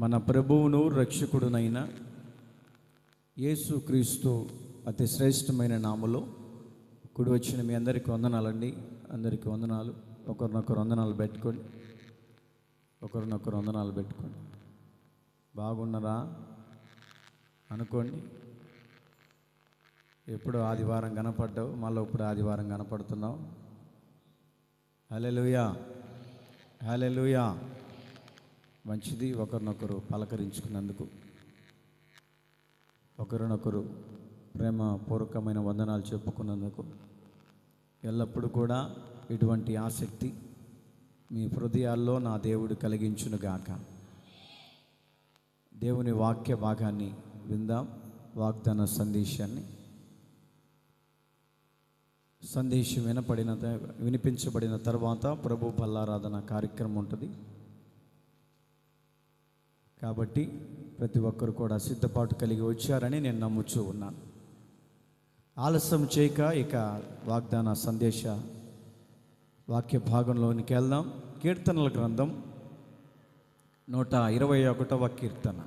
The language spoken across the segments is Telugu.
మన ప్రభువును రక్షకుడునైన యేసుక్రీస్తు అతి శ్రేష్టమైన నామములో కూడి వచ్చిన మీ అందరికీ వందనాలండి. అందరికీ వందనాలు. ఒకరినొకరు వందనాలు పెట్టుకోండి. బాగున్నారా అనుకోండి. ఎప్పుడు ఆదివారం కనపడ్డావు, మళ్ళీ ఇప్పుడు ఆదివారం కనపడుతున్నావు. హల్లెలూయా, హల్లెలూయా. మంచిది. ఒకరినొకరు పలకరించుకున్నందుకు, ఒకరినొకరు ప్రేమపూర్వకమైన వందనాలు చెప్పుకున్నందుకు ఎల్లప్పుడూ కూడా ఇటువంటి ఆసక్తి మీ హృదయాల్లో నా దేవుడు కలిగించునుగాక. దేవుని వాక్య భాగాన్ని విందాం. వాగ్దాన సందేశం వినిపించబడిన తర్వాత ప్రభు బల్లారాధన కార్యక్రమం ఉంటుంది. కాబట్టి ప్రతి ఒక్కరు కూడా సిద్ధపాటు కలిగి వచ్చారని నేను నమ్ముచూ ఉన్నాను. ఆలస్యం చేయక ఇక వాగ్దాన వాక్య భాగంలోనికి వెళ్దాం. కీర్తనల గ్రంథం 121వ కీర్తన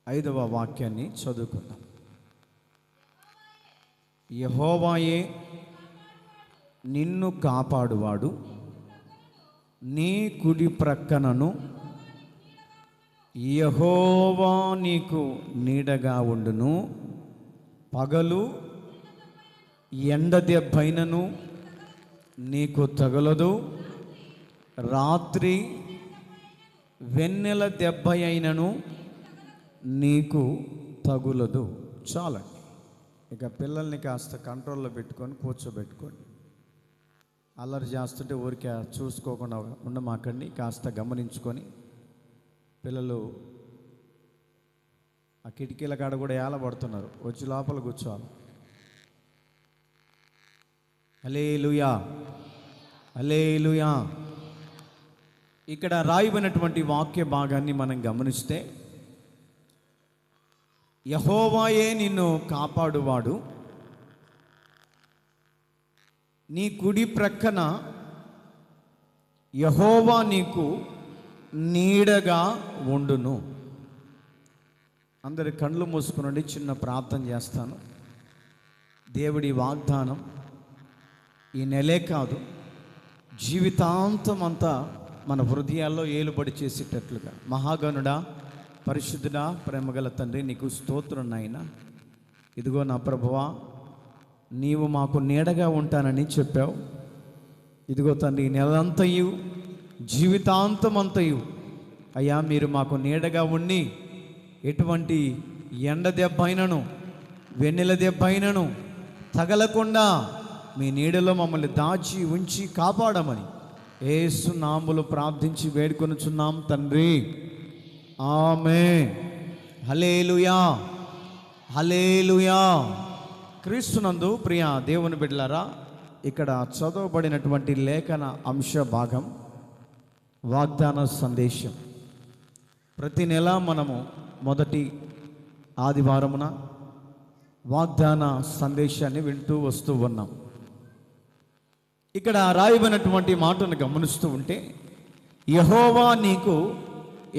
5వ వాక్యాన్ని చదువుకుందాం. యెహోవాయే నిన్ను కాపాడువాడు, నీ కుడి ప్రక్కనను యెహోవా నీకు నీడగా ఉండును. పగలు ఎండ దెబ్బైనను నీకు తగలదు, రాత్రి వెన్నెల దెబ్బ అయినను నీకు తగులదు. చాలండి. ఇక పిల్లల్ని కాస్త కంట్రోల్లో పెట్టుకొని కూర్చోబెట్టుకోండి. అల్లరి చేస్తుంటే ఊరికే చూసుకోకుండా ఉండమాకండి. కాస్త గమనించుకొని పిల్లలు ఆ కిటికీల కాడ కూడా ఏలబడుతున్నారు. వచ్చి లోపల కూర్చోవాలి. హల్లెలూయా, హల్లెలూయా. ఇక్కడ రాయబడినటువంటి వాక్య భాగాన్ని మనం గమనిస్తే, యెహోవాయే నిన్ను కాపాడువాడు, నీ కుడి ప్రక్కన యెహోవా నీకు నీడగా ఉండును. అందరి కళ్ళు మూసుకునండి. చిన్న ప్రార్థన చేస్తాను. దేవుడి వాగ్దానం ఈ నెలే కాదు, జీవితాంతం అంతా మన హృదయాల్లో ఏలుబడి చేసేటట్లుగా. మహాగణుడా, పరిశుద్ధుడా, ప్రేమగల తండ్రి, నీకు స్తోత్రం నాయనా. ఇదిగో నా ప్రభువా, నీవు మాకు నీడగా ఉంటానని చెప్పావు. ఇదిగో తండ్రి, నెలంతయు జీవితాంతమంతయు అయ్యా మీరు మాకు నీడగా ఉండి ఎటువంటి ఎండ దెబ్బైనను వెన్నెల దెబ్బైనను తగలకుండా మీ నీడలో మమ్మల్ని దాచి ఉంచి కాపాడమని యేసు నామములో ప్రార్థించి వేడుకొనుచున్నాం తండ్రి. ఆమేన్. హల్లెలూయా, హల్లెలూయా. క్రీస్తునందు ప్రియ దేవుని బిడ్డలారా, ఇక్కడ చదవబడినటువంటి లేఖన అంశ భాగం వాగ్దాన సందేశం. ప్రతి నెల మనము మొదటి ఆదివారమున వాగ్దాన సందేశాన్ని వింటూ వస్తూ ఉన్నాం. ఇక్కడ రాయబడినటువంటి మాటను గమనిస్తూ ఉంటే,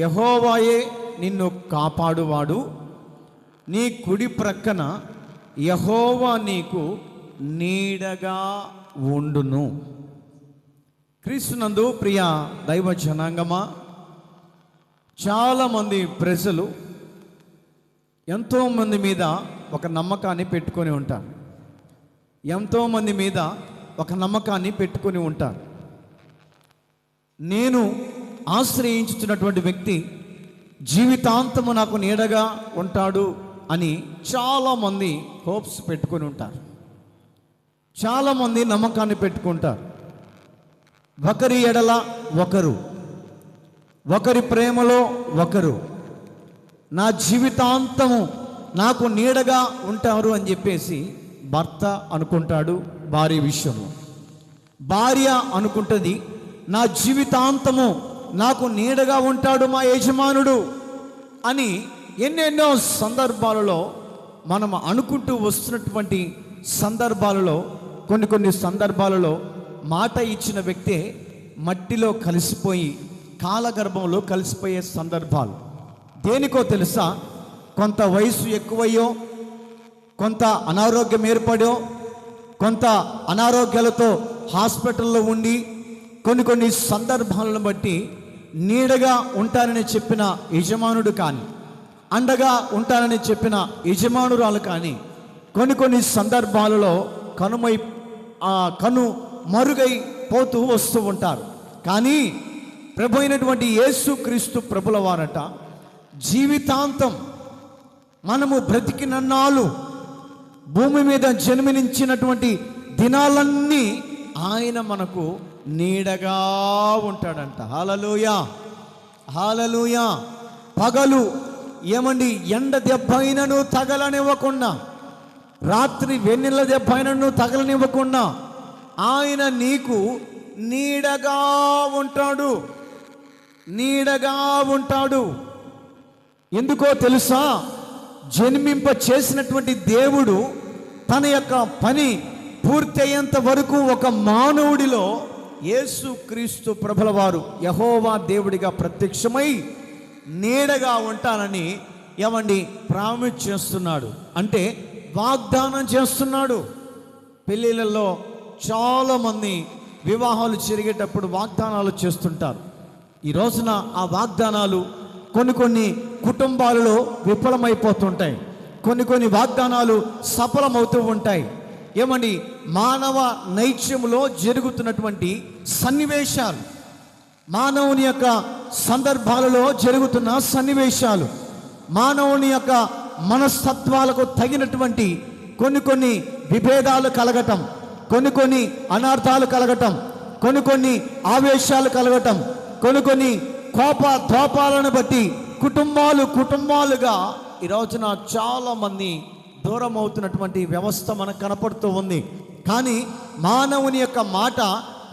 యెహోవాయే నిన్ను కాపాడువాడు, నీ కుడి ప్రక్కన యెహోవా నీకు నీడగా ఉండును. క్రీస్తునందు ప్రియ దైవ జనాంగమా, చాలామంది ప్రజలు ఎంతోమంది మీద ఒక నమ్మకాన్ని పెట్టుకొని ఉంటారు. ఎంతోమంది మీద ఒక నమ్మకాన్ని పెట్టుకొని ఉంటారు. నేను ఆశ్రయించుతున్నటువంటి వ్యక్తి జీవితాంతము నాకు నీడగా ఉంటాడు అని చాలామంది హోప్స్ పెట్టుకొని ఉంటారు. చాలామంది నమ్మకాన్ని పెట్టుకుంటారు. ఒకరి ఎడల ఒకరు, ఒకరి ప్రేమలో ఒకరు, నా జీవితాంతము నాకు నీడగా ఉంటారు అని చెప్పేసి భర్త అనుకుంటాడు భార్య విషయంలో. భార్య అనుకుంటుంది నా జీవితాంతము నాకు నీడగా ఉంటాడు మా యజమానుడు అని ఎన్నెన్నో సందర్భాలలో మనం అనుకుంటూ వస్తున్నటువంటి సందర్భాలలో కొన్ని సందర్భాలలో మాట ఇచ్చిన వ్యక్తే మట్టిలో కలిసిపోయి కాలగర్భంలో కలిసిపోయే సందర్భాలు. దేనికో తెలుసా? కొంత వయసు ఎక్కువయ్యో, కొంత అనారోగ్యం ఏర్పడో, కొంత అనారోగ్యాలతో హాస్పిటల్లో ఉండి కొన్ని సందర్భాలను బట్టి నీడగా ఉంటానని చెప్పిన యజమానుడు కానీ, అండగా ఉంటానని చెప్పిన యజమానురాలు కానీ కొన్ని సందర్భాలలో కను మరుగై పోతూ వస్తూ ఉంటారు. కానీ ప్రభు అయినటువంటి యేసుక్రీస్తు ప్రభుల వారట జీవితాంతం మనము బ్రతికినన్నాళ్ళు భూమి మీద జన్మనించినటువంటి దినాలన్నీ ఆయన మనకు నీడగా ఉంటాడంట. హల్లెలూయా, హల్లెలూయా. పగలు ఏమండి ఎండ దెబ్బైనను తగలనివ్వకుండా, రాత్రి వెన్నెల దెబ్బైనను తగలనివ్వకుండా ఆయన నీకు నీడగా ఉంటాడు, నీడగా ఉంటాడు. ఎందుకో తెలుసా? జన్మింప చేసినటువంటి దేవుడు తన యొక్క పని పూర్తయ్యేంత వరకు ఒక మానవుడిలో యేసుక్రీస్తు ప్రభుల వారు యెహోవా దేవుడిగా ప్రత్యక్షమై నీడగా ఉంటానని ఏమండి ప్రామిస్ చేస్తున్నాడు, అంటే వాగ్దానం చేస్తున్నాడు. పెళ్ళిళ్ళల్లో చాలామంది వివాహాలు జరిగేటప్పుడు వాగ్దానాలు చేస్తుంటారు. ఈ రోజున ఆ వాగ్దానాలు కొన్ని కుటుంబాలలో విఫలమైపోతుంటాయి, కొన్ని వాగ్దానాలు సఫలమవుతూ ఉంటాయి. ఏమండి మానవ నైత్యంలో జరుగుతున్నటువంటి సన్నివేశాలు, మానవుని యొక్క సందర్భాలలో జరుగుతున్న సన్నివేశాలు, మానవుని యొక్క మనస్తత్వాలకు తగినటువంటి కొన్ని విభేదాలు కలగటం, కొన్ని అనార్థాలు కలగటం, కొన్ని ఆవేశాలు కలగటం, కొన్ని కోప దోపాలను బట్టి కుటుంబాలుగా ఈ రోజున చాలామంది దూరం అవుతున్నటువంటి వ్యవస్థ మనకు కనపడుతూ ఉంది. కానీ మానవుని యొక్క మాట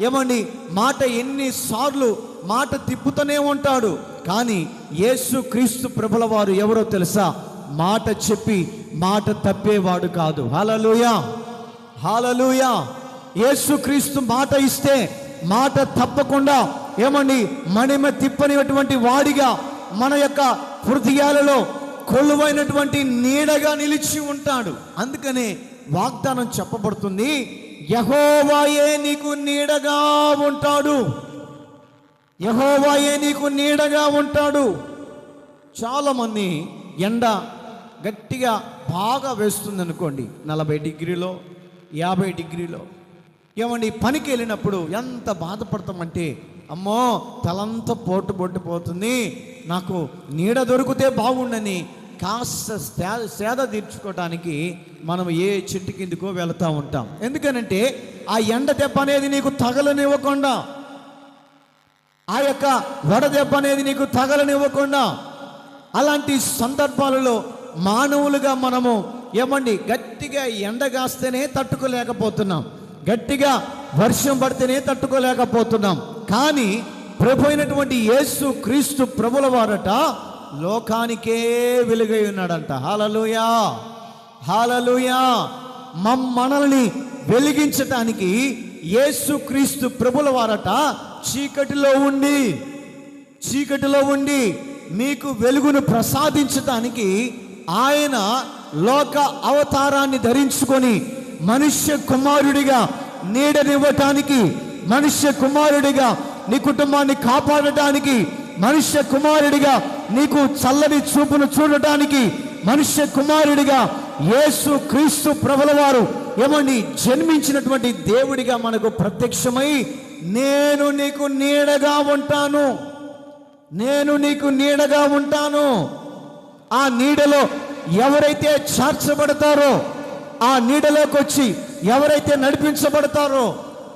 ఏమండి, మాట ఎన్నిసార్లు మాట తిప్పుతూనే ఉంటాడు. కానీ యేసుక్రీస్తు ప్రభుల వారు ఎవరో తెలుసా? మాట చెప్పి మాట తప్పేవాడు కాదు. హల్లెలూయా, హల్లెలూయా. యేసుక్రీస్తు మాట ఇస్తే మాట తప్పకుండా ఏమండి మణిమ తిప్పనిటువంటి వాడిగా మన యొక్క హృదయాలలో కొలువైనటువంటి నీడగా నిలిచి ఉంటాడు. అందుకనే వాగ్దానం చెప్పబడుతుంది, యెహోవాయే నీకు నీడగా ఉంటాడు, యెహోవాయే నీకు నీడగా ఉంటాడు. చాలామంది ఎండ గట్టిగా బాగా వేస్తుంది అనుకోండి, 40 డిగ్రీలో 50 డిగ్రీలో ఏమండి పనికి వెళ్ళినప్పుడు ఎంత బాధపడతామంటే, అమ్మో తలంతా పోటు పోతుంది, నాకు నీడ దొరికితే బాగుండని కాస్త సేద తీర్చుకోవడానికి మనం ఏ చెట్టు కిందకో వెళుతూ ఉంటాం. ఎందుకనంటే ఆ ఎండ దెబ్బ అనేది నీకు తగలనివ్వకుండా, ఆ యొక్క వడదెబ్బ అనేది నీకు తగలనివ్వకుండా, అలాంటి సందర్భాలలో మానవులుగా మనము ఏమండి గట్టిగా ఎండగాస్తేనే తట్టుకోలేకపోతున్నాం, గట్టిగా వర్షం పడితేనే తట్టుకోలేకపోతున్నాం. కానీ ప్రభు అయినటువంటి యేసుక్రీస్తు ప్రభుల వారట లోకానికే వెలుగై ఉన్నాడంట. హల్లెలూయా, హల్లెలూయా. మనల్ని వెలిగించటానికి యేసుక్రీస్తు ప్రభుల వారట చీకటిలో ఉండి మీకు వెలుగును ప్రసాదించటానికి ఆయన లోక అవతారాన్ని ధరించుకొని మనుష్య కుమారుడిగా నీడనివ్వటానికి, మనుష్య కుమారుడిగా నీ కుటుంబాన్ని కాపాడటానికి, మనుష్య కుమారుడిగా నీకు చల్లని చూపును చూడటానికి, మనుష్య కుమారుడిగా యేసుక్రీస్తు ప్రభుల వారు ఏమండి జన్మించినటువంటి దేవుడిగా మనకు ప్రత్యక్షమై, నేను నీకు నీడగా ఉంటాను, నేను నీకు నీడగా ఉంటాను. ఆ నీడలో ఎవరైతే చేర్చబడతారో, ఆ నీడలోకి వచ్చి ఎవరైతే నడిపించబడతారో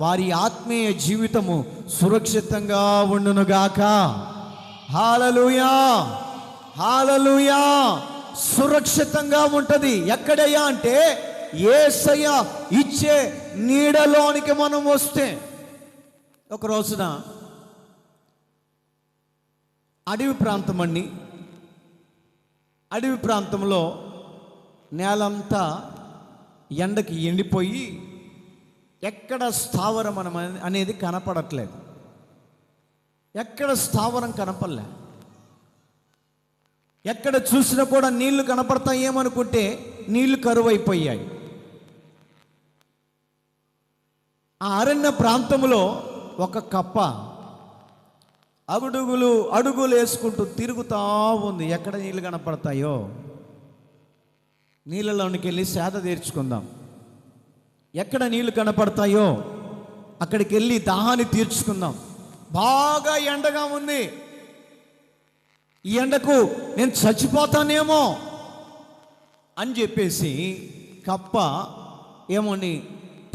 వారి ఆత్మీయ జీవితము సురక్షితంగా ఉండునుగాక. హల్లెలూయా, హల్లెలూయా. సురక్షితంగా ఉంటుంది. ఎక్కడయ్యా అంటే యేసయ్య ఇచ్చే నీడలోనికి మనం వస్తే. ఒక రోజున అడవి ప్రాంతం అండి. అడవి ప్రాంతంలో నేలంతా ఎండకి ఎండిపోయి ఎక్కడ స్థావరం అనేది కనపడట్లేదు. ఎక్కడ స్థావరం కనపడలే. ఎక్కడ చూసినా కూడా నీళ్లు కనపడతాయేమనుకుంటే నీళ్లు కరువైపోయాయి. ఆ అరణ్య ప్రాంతంలో ఒక కప్ప అడుగులు వేసుకుంటూ తిరుగుతూ ఉంది. ఎక్కడ నీళ్లు కనపడతాయో నీళ్ళలోనికి వెళ్ళి సేద తీర్చుకుందాం, ఎక్కడ నీళ్లు కనపడతాయో అక్కడికి వెళ్ళి దాహాన్ని తీర్చుకుందాం. బాగా ఎండగా ఉంది, ఈ ఎండకు నేను చచ్చిపోతానేమో అని చెప్పేసి కప్ప ఏమోని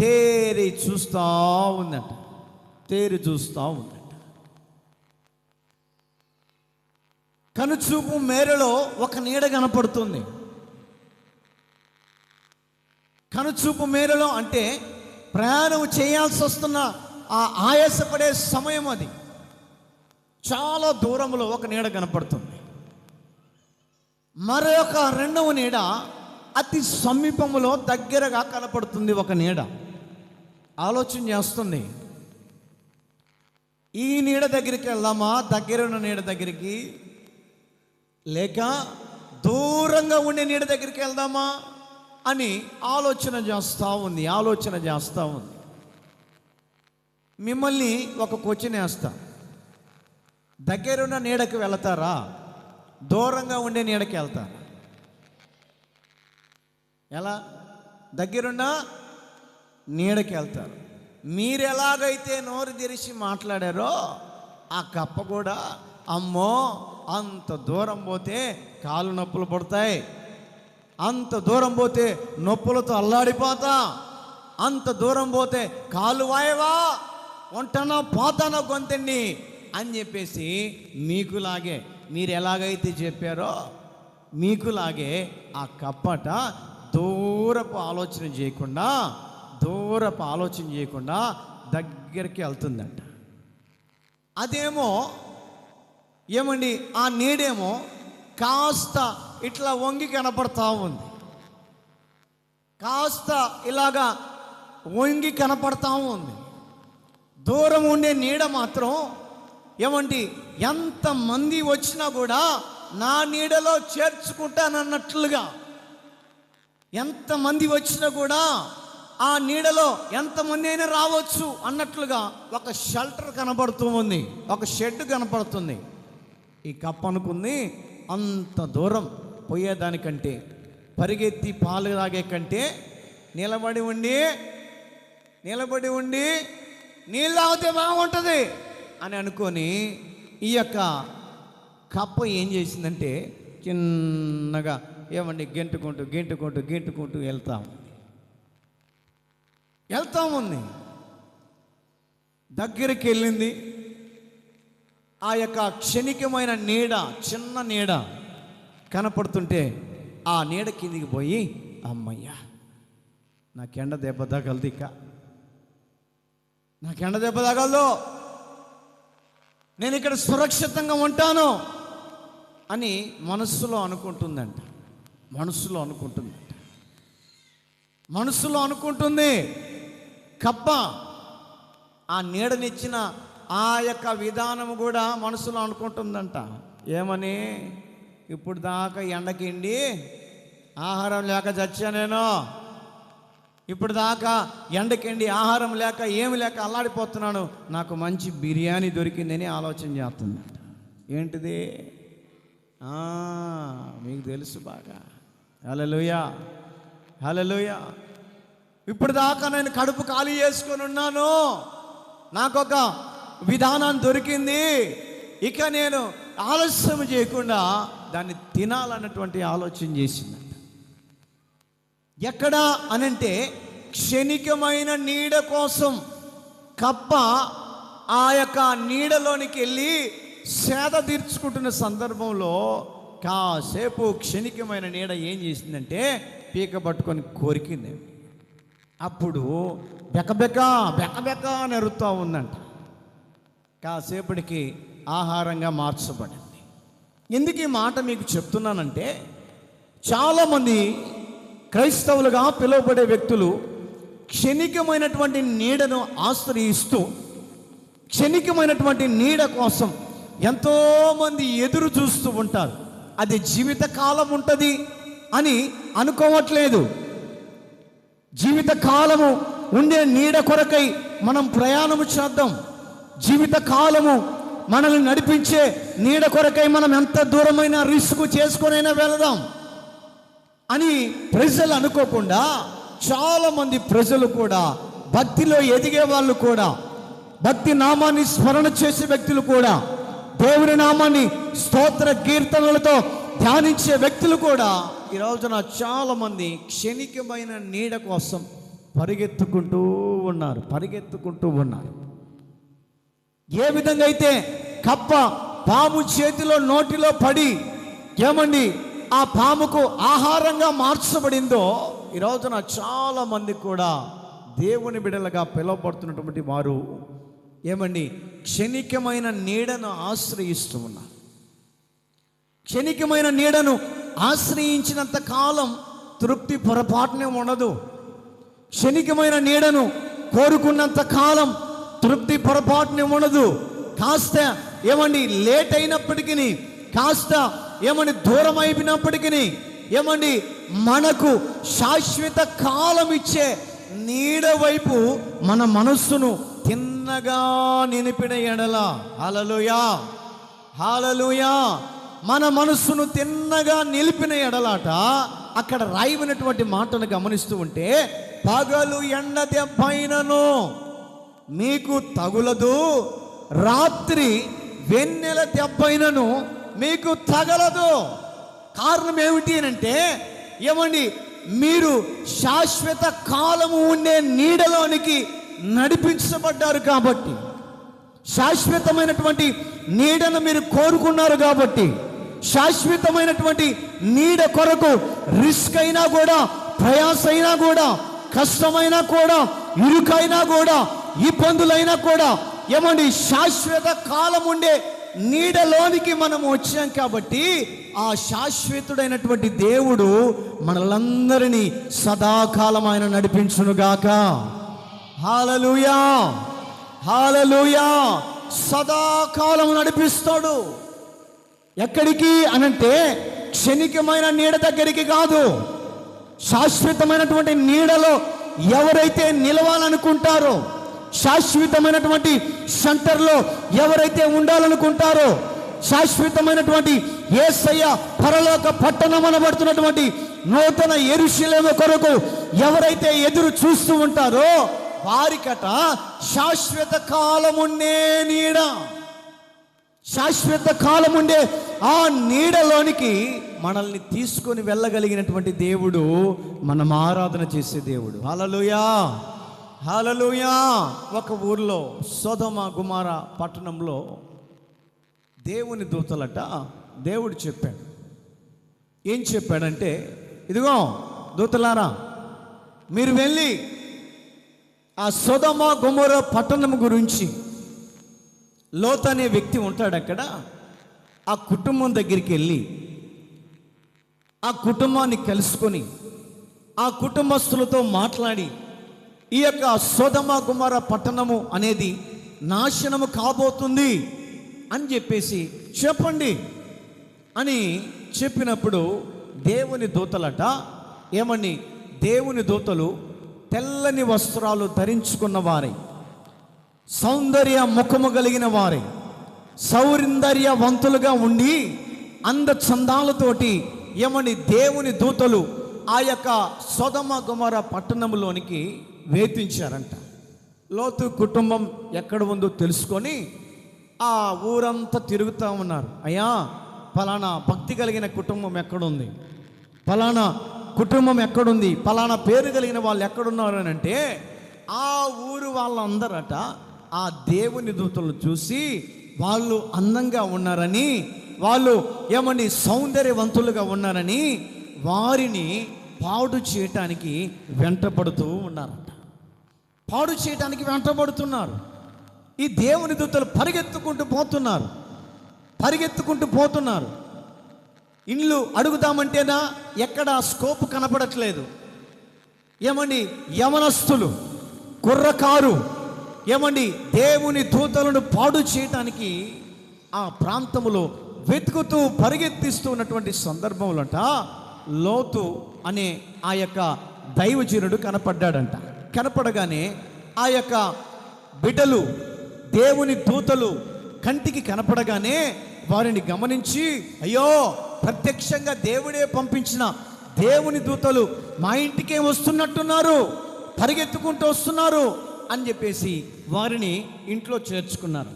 తేరి చూస్తూ ఉందంట. కనుచూపు మేరలో ఒక నీడ కనపడుతుంది. కనుచూపు మేరలో అంటే ప్రయాణం చేయాల్సి వస్తున్న ఆ ఆయాసపడే సమయం అది. చాలా దూరంలో ఒక నీడ కనపడుతుంది. మరొక రెండవ నీడ అతి సమీపంలో దగ్గరగా కనపడుతుంది. ఒక నీడ ఆలోచన చేస్తుంది, ఈ నీడ దగ్గరికి వెళ్దామా, దగ్గరున్న నీడ దగ్గరికి, లేక దూరంగా ఉండే నీడ దగ్గరికి వెళ్దామా అని ఆలోచన చేస్తూ ఉంది. మిమ్మల్ని ఒక క్వశ్చన్ వేస్తా, దగ్గరున్న నీడకి వెళతారా, దూరంగా ఉండే నీడకి వెళ్తారా? ఎలా? దగ్గరున్న నీడకి వెళ్తారు. మీరు ఎలాగైతే నోరు తెరిచి మాట్లాడారో ఆ కప్ప కూడా, అమ్మో అంత దూరం పోతే కాళ్ళు నొప్పులు పడతాయి, అంత దూరం పోతే నొప్పులతో అల్లాడిపోతా, అంత దూరం పోతే కాలు వాయవా, ఒంటనో పోతానో గొంతండి అని చెప్పేసి మీకులాగే, మీరు ఎలాగైతే చెప్పారో మీకులాగే ఆ కప్పట దూరపు ఆలోచన చేయకుండా దగ్గరికి వెళ్తుందంట. అదేమో ఏమండి, ఆ నీడేమో కాస్త ఇట్లా వంగి కనపడతా ఉంది, కాస్త ఇలాగా వంగి కనపడతా ఉంది. దూరం ఉండే నీడ మాత్రం ఏమండి, ఎంతమంది వచ్చినా కూడా నా నీడలో చేర్చుకుంటానన్నట్లుగా, ఎంతమంది వచ్చినా కూడా ఆ నీడలో ఎంతమంది అయినా రావచ్చు అన్నట్లుగా ఒక షెల్టర్ కనబడుతూ ఉంది, ఒక షెడ్ కనపడుతుంది. ఈ కప్ప అనుకుంది, అంత దూరం పోయేదానికంటే, పరిగెత్తి పాలు తాగే కంటే నిలబడి ఉండి నీళ్ళు తాగితే బాగుంటుంది అని అనుకొని ఈ యొక్క కప్ప ఏం చేసిందంటే చిన్నగా ఏమండి గెంటుకుంటూ వెళ్తా ఉంది. దగ్గరికి వెళ్ళింది. ఆ యొక్క క్షణికమైన నీడ, చిన్న నీడ కనపడుతుంటే ఆ నీడ కిందికి పోయి, అమ్మయ్యా నాకెండ దెబ్బ తగలదు, నాకెండ దెబ్బ తగలదు, నేను ఇక్కడ సురక్షితంగా ఉంటాను అని మనస్సులో అనుకుంటుంది కప్ప. ఆ నీడనిచ్చిన ఆ యొక్క విధానం కూడా మనసులో అనుకుంటుందంట. ఏమని? ఇప్పుడు దాకా ఎండకిండి ఆహారం లేక చచ్చా నేను, ఇప్పుడు దాకా ఎండకిండి ఆహారం లేక ఏమి లేక అల్లాడిపోతున్నాను, నాకు మంచి బిర్యానీ దొరికిందని ఆలోచన చేస్తుందంట. ఏంటిది? మీకు తెలుసు బాగా. హల్లెలూయా. ఇప్పుడు దాకా నేను కడుపు ఖాళీ చేసుకొని ఉన్నాను, నాకొక విధానం దొరికింది, ఇక నేను ఆలస్యం చేయకుండా దాన్ని తినాలన్నటువంటి ఆలోచన చేసిందంట. ఎక్కడ అనంటే క్షణికమైన నీడ కోసం కప్ప ఆ యొక్క నీడలోనికి వెళ్ళి సేద తీర్చుకుంటున్న సందర్భంలో కాసేపు క్షణికమైన నీడ ఏం చేసిందంటే పీక పట్టుకొని కోరికింది. అప్పుడు బెకబెక నెరుతూ ఉందంట. కాసేపటికి ఆహారంగా మార్చబడింది. ఎందుకు ఈ మాట మీకు చెప్తున్నానంటే, చాలామంది క్రైస్తవులుగా పిలువబడే వ్యక్తులు క్షణికమైనటువంటి నీడను ఆశ్రయిస్తూ క్షణికమైనటువంటి నీడ కోసం ఎంతోమంది ఎదురు చూస్తూ ఉంటారు. అది జీవితకాలం ఉంటుంది అని అనుకోవట్లేదు. జీవితకాలము ఉండే నీడ కొరకై మనం ప్రయాణము చేద్దాం. జీవితకాలము మనల్ని నడిపించే నీడ కొరకై మనం ఎంత దూరమైన రిస్క్ చేసుకొనైనా వెళదాం అని ప్రజలు అనుకోకుండా, చాలామంది ప్రజలు కూడా, భక్తిలో ఎదిగే వాళ్ళు కూడా, భక్తి నామాన్ని స్మరణ చేసే వ్యక్తులు కూడా, దేవుని నామాన్ని స్తోత్ర కీర్తనలతో ధ్యానించే వ్యక్తులు కూడా ఈ రోజున చాలామంది క్షణికమైన నీడ కోసం పరిగెత్తుకుంటూ ఉన్నారు. ఏ విధంగా అయితే కప్ప పాము చేతిలో నోటిలో పడి ఏమండి ఆ పాముకు ఆహారంగా మార్చబడిందో, ఈ రోజున చాలామంది కూడా దేవుని బిడ్డలుగా పిలువబడుతున్నటువంటి వారు ఏమండి క్షణికమైన నీడను ఆశ్రయిస్తూ ఉన్నారు. క్షణికమైన నీడను ఆశ్రయించినంత కాలం తృప్తి పొరపాటునే ఉండదు. క్షణికమైన నీడను కోరుకున్నంత కాలం తృప్తి పొరపాటునే ఉండదు. కాస్త ఏమండి లేట్ అయినప్పటికీ, కాస్త ఏమండి దూరం అయిపోయినప్పటికీ, ఏమండి మనకు శాశ్వత కాలం ఇచ్చే నీడ వైపు మన మనస్సును తిన్నగా నిలిపిన ఎడల, హల్లెలూయా హల్లెలూయా, మన మనస్సును తిన్నగా నిలిపిన ఎడలాట అక్కడ రాయబడినటువంటి మాటను గమనిస్తూ ఉంటే, పగలు ఎండ దెబ్బైనను మీకు తగులదు, రాత్రి వెన్నెల దెబ్బైనను మీకు తగలదు. కారణం ఏమిటి అంటే, ఏమండి మీరు శాశ్వత కాలము ఉండే నీడలోనికి నడిపించబడ్డారు కాబట్టి, శాశ్వతమైనటువంటి నీడను మీరు కోరుకున్నారు కాబట్టి, శాశ్వతమైనటువంటి నీడ కొరకు రిస్క్ అయినా కూడా, ప్రయాస అయినా కూడా, కష్టమైనా కూడా, ఇరుకైనా కూడా, ఇబ్బందులైనా కూడా, ఏమండి శాశ్వత కాలం ఉండే నీడలోనికి మనం వచ్చాం కాబట్టి, ఆ శాశ్వతుడైనటువంటి దేవుడు మనలందరినీ సదాకాలం ఆయన నడిపించునుగాక. హల్లెలూయా హల్లెలూయా. సదాకాలం నడిపిస్తాడు. ఎక్కడికి అనంటే క్షణికమైన నీడ దగ్గరికి కాదు, శాశ్వతమైనటువంటి నీడలో ఎవరైతే నిలవాలనుకుంటారో, శాశ్వతమైనటువంటి సెంటర్లో ఎవరైతే ఉండాలనుకుంటారో, శాశ్వతమైనటువంటి యేసయ్య పరలోక పట్టణం అనబడుతున్నటువంటి నూతన యెరూషలేము కొరకు ఎవరైతే ఎదురు చూస్తూ ఉంటారో వారికట శాశ్వత కాలముండే నీడ, శాశ్వత కాలముండే ఆ నీడలోనికి మనల్ని తీసుకొని వెళ్ళగలిగినటువంటి దేవుడు మనం ఆరాధన చేసే దేవుడు. హల్లెలూయా హల్లెలూయా. ఒక ఊర్లో సొదొమ గొమొర్రా పట్టణంలో దేవుని దూతలట దేవుడు చెప్పాడు. ఏం చెప్పాడంటే, ఇదిగో దూతలారా, మీరు వెళ్ళి ఆ సొదొమ గొమొర్రా పట్టణం గురించి, లోతు అనే వ్యక్తి ఉంటాడు అక్కడ, ఆ కుటుంబం దగ్గరికి వెళ్ళి ఆ కుటుంబాన్ని కలుసుకొని ఆ కుటుంబస్తులతో మాట్లాడి, ఈ యొక్క సొదొమ గొమొర్రా పట్టణము అనేది నాశనము కాబోతుంది అని చెప్పేసి చెప్పండి అని చెప్పినప్పుడు దేవుని దూతలట ఏమని, దేవుని దూతలు తెల్లని వస్త్రాలు ధరించుకున్న వారై, సౌందర్య ముఖము కలిగిన వారై, సౌందర్యవంతులుగా ఉండి అంద చందాలతోటి ఏమని దేవుని దూతలు ఆ యొక్క సొదొమ గొమొర్రా పట్టణంలోనికి వేధించారంట. లోతు కుటుంబం ఎక్కడ ఉందో తెలుసుకొని ఆ ఊరంతా తిరుగుతూ ఉన్నారు. అయ్యా, ఫలానా భక్తి కలిగిన కుటుంబం ఎక్కడుంది, ఫలానా కుటుంబం ఎక్కడుంది, ఫలానా పేరు కలిగిన వాళ్ళు ఎక్కడున్నారు అని అంటే, ఆ ఊరు వాళ్ళందరట ఆ దేవుని దూతలను చూసి వాళ్ళు అందంగా ఉన్నారని, వాళ్ళు ఏమని సౌందర్యవంతులుగా ఉన్నారని వారిని పాడు చేయటానికి వెంటబడుతూ ఉన్నారట. పాడు చేయటానికి వెంటబడుతున్నారు. ఈ దేవుని దూతలు పరిగెత్తుకుంటూ పోతున్నారు. ఇండ్లు అడుగుదామంటేనా ఎక్కడ స్కోప్ కనపడట్లేదు. ఏమండి, యవనస్తులు, కుర్రకారు, ఏమండి, దేవుని దూతలను పాడు చేయటానికి ఆ ప్రాంతములో వెతుకుతూ పరిగెత్తిస్తూ ఉన్నటువంటి సందర్భంలోట లోతు అనే ఆ యొక్క దైవజనుడు కనపడ్డాడంట. కనపడగానే ఆ యొక్క బిడ్డలు, దేవుని దూతలు కంటికి కనపడగానే వారిని గమనించి, అయ్యో, ప్రత్యక్షంగా దేవుడే పంపించిన దేవుని దూతలు మా ఇంటికే వస్తున్నట్టున్నారు, పరిగెత్తుకుంటూ వస్తున్నారు అని చెప్పేసి వారిని ఇంట్లో చేర్చుకున్నారు.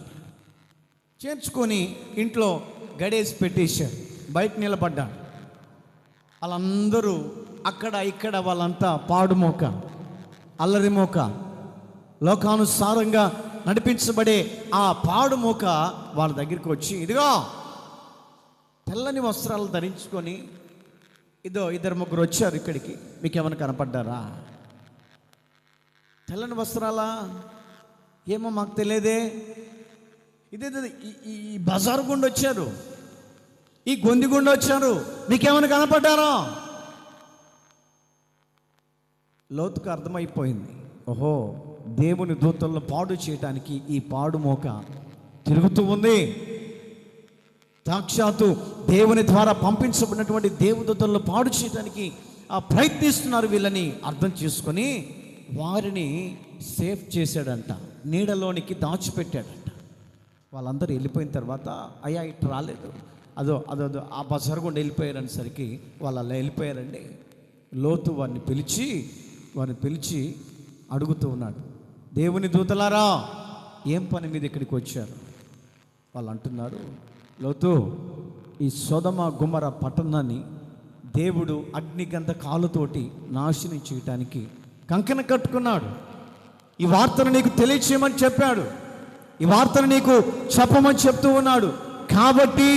చేర్చుకొని ఇంట్లో గడేసి పెట్టేశారు. బయట నిలబడ్డాడు. వాళ్ళందరూ అక్కడ ఇక్కడ వాళ్ళంతా పాడుమోక, అల్లరిమోక, లోకానుసారంగా నడిపించబడే ఆ పాడుమోక వాళ్ళ దగ్గరికి వచ్చి, ఇదిగో తెల్లని వస్త్రాలు ధరించుకొని ఇదో ఇద్దరు ముగ్గురు వచ్చారు ఇక్కడికి, మీకేమైనా కనపడ్డారా? తెల్లని వస్త్రాలా? ఏమో మాకు తెలియదే. ఇదే ఈ బజారు గుండా వచ్చారు, ఈ గొంది గుండా వచ్చారు, మీకేమైనా కనపడ్డారా? లోతుకు అర్థమైపోయింది, ఓహో, దేవుని దూతలను పాడు చేయటానికి ఈ పాడు మోక తిరుగుతూ ఉంది. సాక్షాత్తు దేవుని ద్వారా పంపించబడినటువంటి దేవదూతలను పాడు చేయడానికి ప్రయత్నిస్తున్నారు వీళ్ళని అర్థం చేసుకొని వారిని సేఫ్ చేశాడంట, నీడలోనికి దాచిపెట్టాడంట. వాళ్ళందరూ వెళ్ళిపోయిన తర్వాత, అయ్యా ఇటు రాలేదు, అదో అదో ఆ బజారు గుండా వెళ్ళిపోయారనేసరికి వాళ్ళు అలా వెళ్ళిపోయారండి. లోతు వారిని పిలిచి అడుగుతూ ఉన్నాడు, దేవుని దూతలారా, ఏం పని మీద ఇక్కడికి వచ్చారు? వాళ్ళు అంటున్నారు, లోతు, ఈ సొదమ గుమర పట్టణాన్ని దేవుడు అగ్నిగంధ కాలుతోటి నాశనం చేయటానికి కంకణ కట్టుకున్నాడు. ఈ వార్తను నీకు తెలియచేయమని చెప్పాడు, ఈ వార్తను నీకు చెప్పమని చెప్తూ ఉన్నాడు. కాబట్టి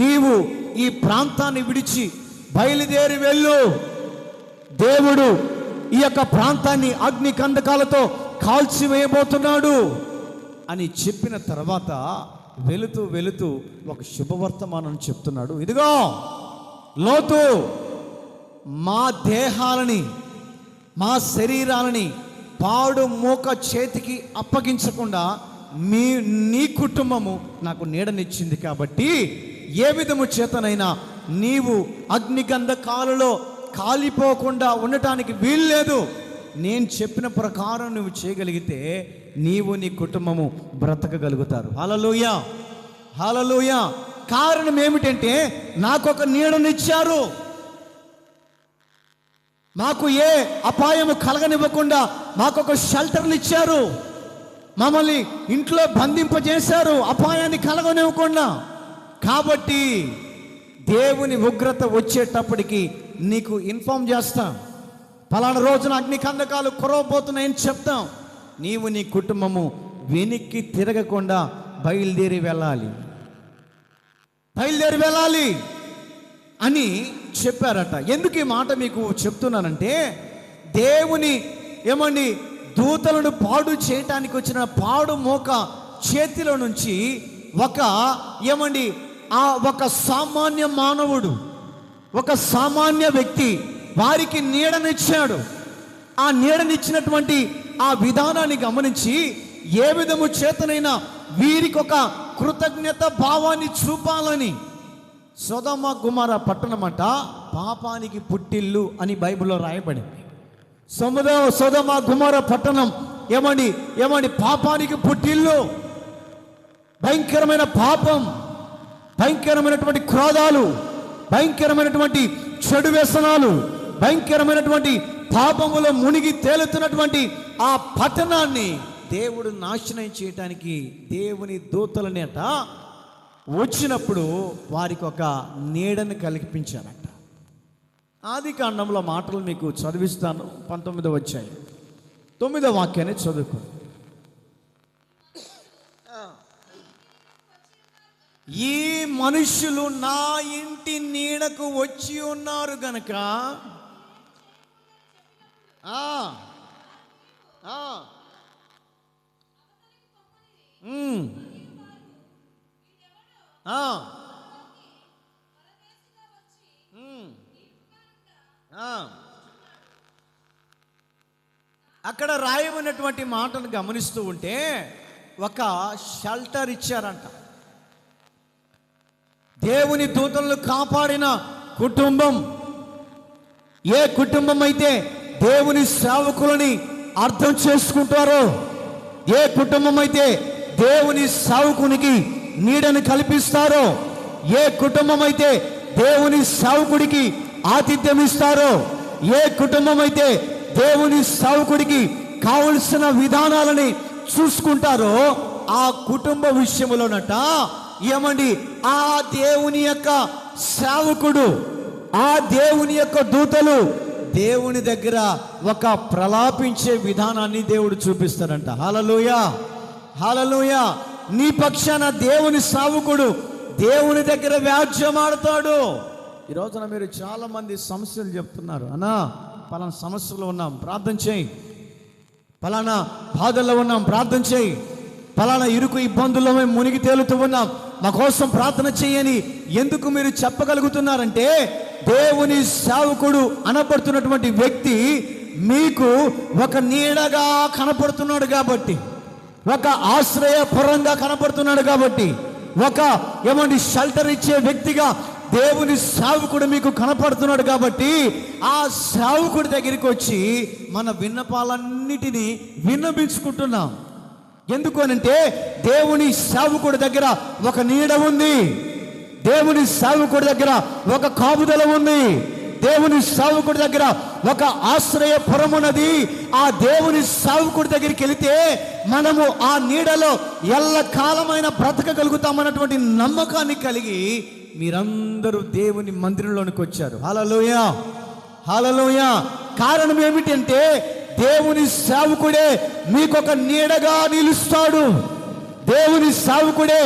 నీవు ఈ ప్రాంతాన్ని విడిచి బయలుదేరి వెళ్ళు. దేవుడు ఈ యొక్క ప్రాంతాన్ని అగ్ని కందకాలతో కాల్చివేయబోతున్నాడు అని చెప్పిన తర్వాత వెళుతూ ఒక శుభవర్తమానం చెప్తున్నాడు. ఇదిగో లోతు, మా దేహాలని, మా శరీరాలని పాడు మూక చేతికి అప్పగించకుండా నీ కుటుంబము నాకు నీడనిచ్చింది. కాబట్టి ఏ విధము చేతనైనా నీవు అగ్నిగంధకాలలో కాలిపోకుండా ఉండటానికి వీల్లేదు. నేను చెప్పిన ప్రకారం నువ్వు చేయగలిగితే నీవు నీ కుటుంబము బ్రతకగలుగుతారు. హల్లెలూయా, హల్లెలూయా. కారణం ఏమిటంటే నాకు ఒక నీడనిచ్చారు, మాకు ఏ అపాయము కలగనివ్వకుండా మాకు ఒక షెల్టర్లు ఇచ్చారు, మమ్మల్ని ఇంట్లో బంధింపజేశారు అపాయాన్ని కలగనివ్వకుండా. కాబట్టి దేవుని ఉగ్రత వచ్చేటప్పటికి నీకు ఇన్ఫార్మ్ చేస్తాం, ఫలానా రోజున అగ్ని కందకాలు కురవబోతున్నాయని చెప్తాం. నీవు నీ కుటుంబము వెనక్కి తిరగకుండా బయలుదేరి వెళ్ళాలి అని చెప్పారట. ఎందుకు ఈ మాట మీకు చెప్తున్నానంటే, దేవుని దూతలను పాడు చేయటానికి వచ్చిన పాడు మోక చేతిలో నుంచి ఒక సామాన్య మానవుడు, ఒక సామాన్య వ్యక్తి వారికి నీడనిచ్చాడు. ఆ నీడనిచ్చినటువంటి ఆ విధానాన్ని గమనించి ఏ విధము చేతనైనా వీరికి ఒక కృతజ్ఞత భావాన్ని చూపాలని, సొదమ గుమర పట్టణమట పాపానికి పుట్టిల్లు అని బైబిల్లో రాయబడింది. సొదమ గుమర పట్టణం పాపానికి పుట్టిల్లు. భయంకరమైన పాపం, భయంకరమైనటువంటి క్రోధాలు, భయంకరమైనటువంటి చెడు వ్యసనాలు, భయంకరమైనటువంటి పాపములో మునిగి తేలుతున్నటువంటి ఆ పట్టణాన్ని దేవుడు నాశనం చేయటానికి దేవుని దూతలనేట వచ్చినప్పుడు వారికి ఒక నీడను కల్పించారట. ఆదికాండంలో మాటలు మీకు చదివిస్తాను. 19వ అధ్యాయం 9వ వాక్యాన్ని చదువుకో. ఈ మనుష్యులు నా ఇంటి నీడకు వచ్చి ఉన్నారు గనక అక్కడ రాయబడినటువంటి మాటను గమనిస్తూ ఉంటే ఒక షెల్టర్ ఇచ్చారంట. దేవుని దూతలను కాపాడిన కుటుంబం, ఏ కుటుంబం అయితే దేవుని సేవకులని అర్థం చేసుకుంటారో, ఏ కుటుంబం అయితే దేవుని సేవకునికి నీడని కల్పిస్తారో, ఏ కుటుంబం అయితే దేవుని సేవకుడికి ఆతిథ్యం ఇస్తారో, ఏ కుటుంబం అయితే దేవుని సేవకుడికి కావలసిన విధానాలని చూసుకుంటారో, ఆ కుటుంబ విషయంలోనట ఏమండి, ఆ దేవుని యొక్క సేవకుడు, ఆ దేవుని యొక్క దూతలు దేవుని దగ్గర ఒక ప్రలాపించే విధానాన్ని దేవుడు చూపిస్తాడంట. హల్లెలూయా, హల్లెలూయా. నీ పక్షాన దేవుని సేవకుడు దేవుని దగ్గర వ్యాజ్యమాడతాడు. ఈ రోజున మీరు చాలా మంది సమస్యలు చెప్తున్నారు, అన్నా పలానా సమస్యలో ఉన్నాం ప్రార్థన చేయి, పలానా బాధల్లో ఉన్నాం ప్రార్థన చేయి, పలానా ఇరుకు ఇబ్బందుల్లో మేము మునిగి తేలుతూ ఉన్నాం మా కోసం ప్రార్థన చేయని ఎందుకు మీరు చెప్పగలుగుతున్నారంటే, దేవుని సేవకుడు అనబడుతున్నటువంటి వ్యక్తి మీకు ఒక నీడగా కనపడుతున్నాడు కాబట్టి, ఒక ఆశ్రయపురంగా కనపడుతున్నాడు కాబట్టి, ఒక ఏమండి షెల్టర్ ఇచ్చే వ్యక్తిగా దేవుని సేవకుడు మీకు కనపడుతున్నాడు కాబట్టి, ఆ సేవకుడి దగ్గరికి వచ్చి మన విన్నపాలన్నిటినీ విన్నపించుకుంటున్నాం. ఎందుకు అనంటే దేవుని సేవకుడి దగ్గర ఒక నీడ ఉంది, దేవుని సేవకుడి దగ్గర ఒక కాపుదల ఉంది, దేవుని సేవకుడి దగ్గర ఒక ఆశ్రయపురం ఉన్నది. ఆ దేవుని సేవకుడి దగ్గరికి వెళితే మనము ఆ నీడలో ఎల్లకాలమైన బ్రతకగలుగుతామన్నటువంటి నమ్మకాన్ని కలిగి మీరందరూ దేవుని మందిరంలోనికి వచ్చారు. హల్లెలూయా, హల్లెలూయా. కారణం ఏమిటంటే దేవుని సేవకుడే మీకు ఒక నీడగా నిలుస్తాడు, దేవుని సేవకుడే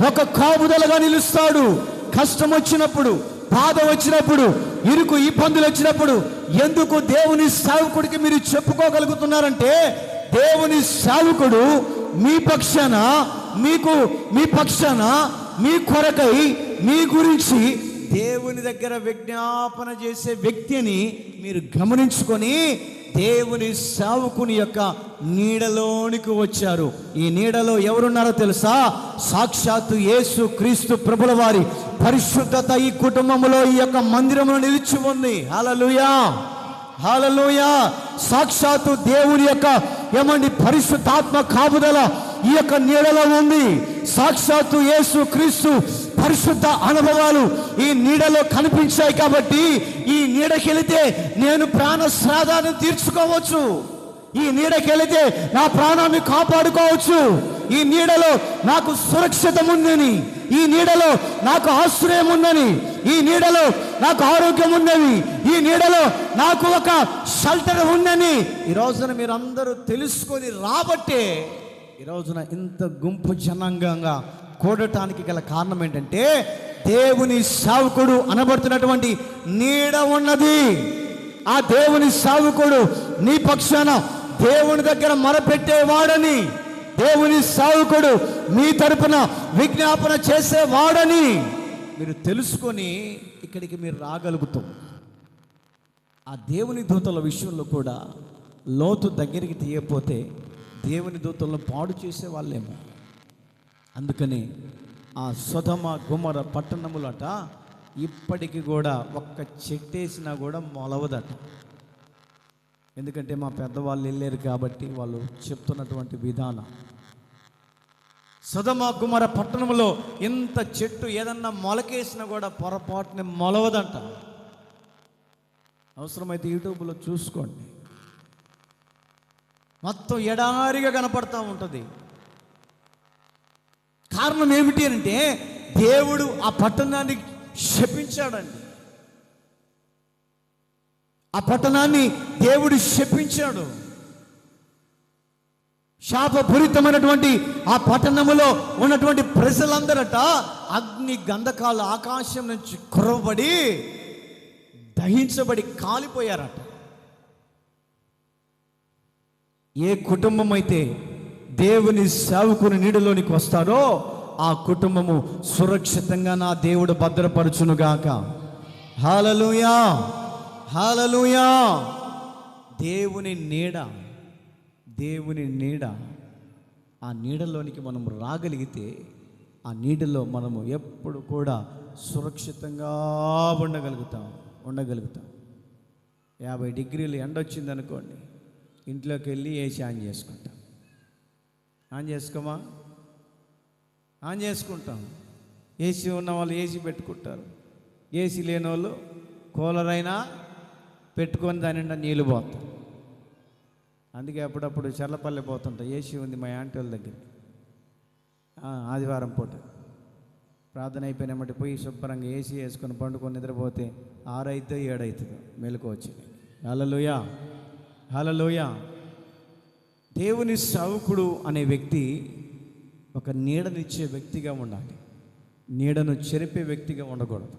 ఒక కాపుదలగా నిలుస్తాడు. కష్టం వచ్చినప్పుడు, బాధ వచ్చినప్పుడు, ఇరుకు ఇబ్బందులు వచ్చినప్పుడు ఎందుకు దేవుని సేవకుడికి మీరు చెప్పుకోగలుగుతున్నారంటే, దేవుని సేవకుడు మీ పక్షాన, మీ పక్షాన, మీ కొరకై, మీ గురించి దేవుని దగ్గర విజ్ఞాపన చేసే వ్యక్తిని మీరు గమనించుకొని దేవుని సేవకుని యొక్క నీడలోనికి వచ్చారు. ఈ నీడలో ఎవరున్నారో తెలుసా? సాక్షాత్తు యేసు క్రీస్తు ప్రభుల వారి పరిశుద్ధత ఈ కుటుంబంలో, ఈ యొక్క మందిరంలో నిలిచి ఉంది. హల్లెలూయా, హల్లెలూయా. సాక్షాత్తు దేవుని యొక్క ఏమండి పరిశుద్ధాత్మ కాపుదల ఈ యొక్క నీడలో ఉంది. సాక్షాత్తు యేసు క్రీస్తు పరిశుద్ధ అనుభవాలు ఈ నీడలో కనిపించాయి కాబట్టి, ఈ నీడకెళితే నేను ప్రాణ శ్రాదాన్ని తీర్చుకోవచ్చు, ఈ నీడకెళితే నా ప్రాణాన్ని కాపాడుకోవచ్చు, ఈ నీడలో నాకు సురక్షిత ఉందని, ఈ నీడలో నాకు ఆశ్రయం ఉందని, ఈ నీడలో నాకు ఆరోగ్యం ఉందని, ఈ నీడలో నాకు ఒక షెల్టర్ ఉందని ఈ రోజున మీరందరూ తెలుసుకొని రాబట్టే ఈ రోజున ఇంత గుంపు జనాంగంగా కూడటానికి గల కారణం ఏంటంటే, దేవుని సేవకుడు అనబడుతున్నటువంటి నీడ ఉన్నది. ఆ దేవుని సేవకుడు నీ పక్షాన దేవుని దగ్గర మొరపెట్టేవాడని, దేవుని సేవకుడు మీ తరపున విజ్ఞాపన చేసేవాడని మీరు తెలుసుకొని ఇక్కడికి మీరు రాగలుగుతాం. ఆ దేవుని దూతల విషయంలో కూడా లోతు దగ్గరికి తీయకపోతే దేవుని దూతలను పాడు చేసే వాళ్ళేమో. అందుకని ఆ సొదొమ గొమొర పట్టణములట ఇప్పటికి కూడా ఒక్క చెట్టేసినా కూడా మొలవదట. ఎందుకంటే మా పెద్దవాళ్ళు వెళ్ళారు కాబట్టి వాళ్ళు చెప్తున్నటువంటి విధానం. సొదొమ గొమొర పట్టణంలో ఇంత చెట్టు ఏదన్నా మొలకేసినా కూడా పొరపాటుని మొలవదంట. అవసరమైతే యూట్యూబ్లో చూసుకోండి, మొత్తం ఎడారిగా కనపడతా ఉంటుంది. కారణం ఏమిటి అంటే దేవుడు ఆ పట్టణాన్ని శపించాడండి. ఆ పట్టణాన్ని దేవుడు శపించాడు. శాపపూరితమైనటువంటి ఆ పట్టణములో ఉన్నటువంటి ప్రజలందరట అగ్ని గంధకాలు ఆకాశం నుంచి కురవబడి దహించబడి కాలిపోయారట. ఏ కుటుంబం అయితే దేవుని సేవకుని నీడలోనికి వస్తారో ఆ కుటుంబము సురక్షితంగా నా దేవుడు భద్రపరచునుగాక. హల్లెలూయా, హల్లెలూయా. దేవుని నీడ దేవుని నీడ, ఆ నీడలోనికి మనం రాగలిగితే ఆ నీడలో మనము ఎప్పుడు కూడా సురక్షితంగా ఉండగలుగుతాం. 50 డిగ్రీలు ఎండ వచ్చింది అనుకోండి, ఇంట్లోకి వెళ్ళి ఏసీ ఆన్ చేసుకుంటాం. ఆన్ చేసుకోమా? ఆన్ చేసుకుంటాం. ఏసీ ఉన్న వాళ్ళు ఏసీ పెట్టుకుంటారు, ఏసీ లేని వాళ్ళు కూలర్ అయినా పెట్టుకొని దాని నిండా నీళ్ళు పోతాం. అందుకే అప్పుడప్పుడు చర్లపల్లి పోతుంటాం. ఏసీ ఉంది మా ఆంటీ వాళ్ళ దగ్గర. ఆదివారం పూట ప్రార్థన అయిపోయినామంటే పోయి శుభ్రంగా ఏసీ వేసుకొని పండుకొని నిద్రపోతే 6 అవుతుందో 7 అవుతుందో మెలకు వచ్చింది. హల్లెలూయా, హల్లెలూయా. దేవుని సేవకుడు అనే వ్యక్తి ఒక నీడనిచ్చే వ్యక్తిగా ఉండాలి. నీడను చెరిపే వ్యక్తిగా ఉండకూడదు.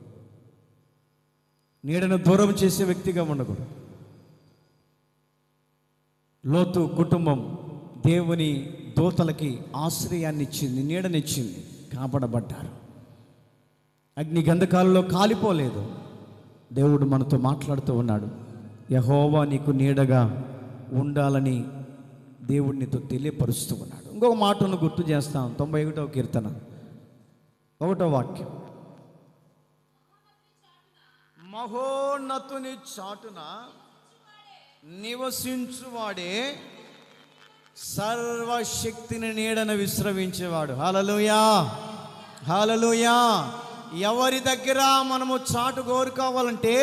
నీడను దూరం చేసే వ్యక్తిగా ఉండకూడదు. లోతు కుటుంబం దేవుని దూతలకి ఆశ్రయాన్ని ఇచ్చింది, నీడనిచ్చింది, కాపాడబడ్డారు. అగ్ని గంధకాలలో కాలిపోలేదు. దేవుడు మనతో మాట్లాడుతూ ఉన్నాడు. యెహోవా నీకు నీడగా ఉండాలని దేవుడు నీతో తెలియపరుస్తూ ఉన్నాడు. ఇంకొక మాటను గుర్తు చేస్తాం. 91వ కీర్తన 1వ వాక్యం. మహోన్నతుని చాటున నివసించువాడే సర్వశక్తిని నీడను విశ్రమించేవాడు. హల్లెలూయా, హల్లెలూయా. ఎవరి దగ్గర మనము చాటు కోరుకోవాలంటే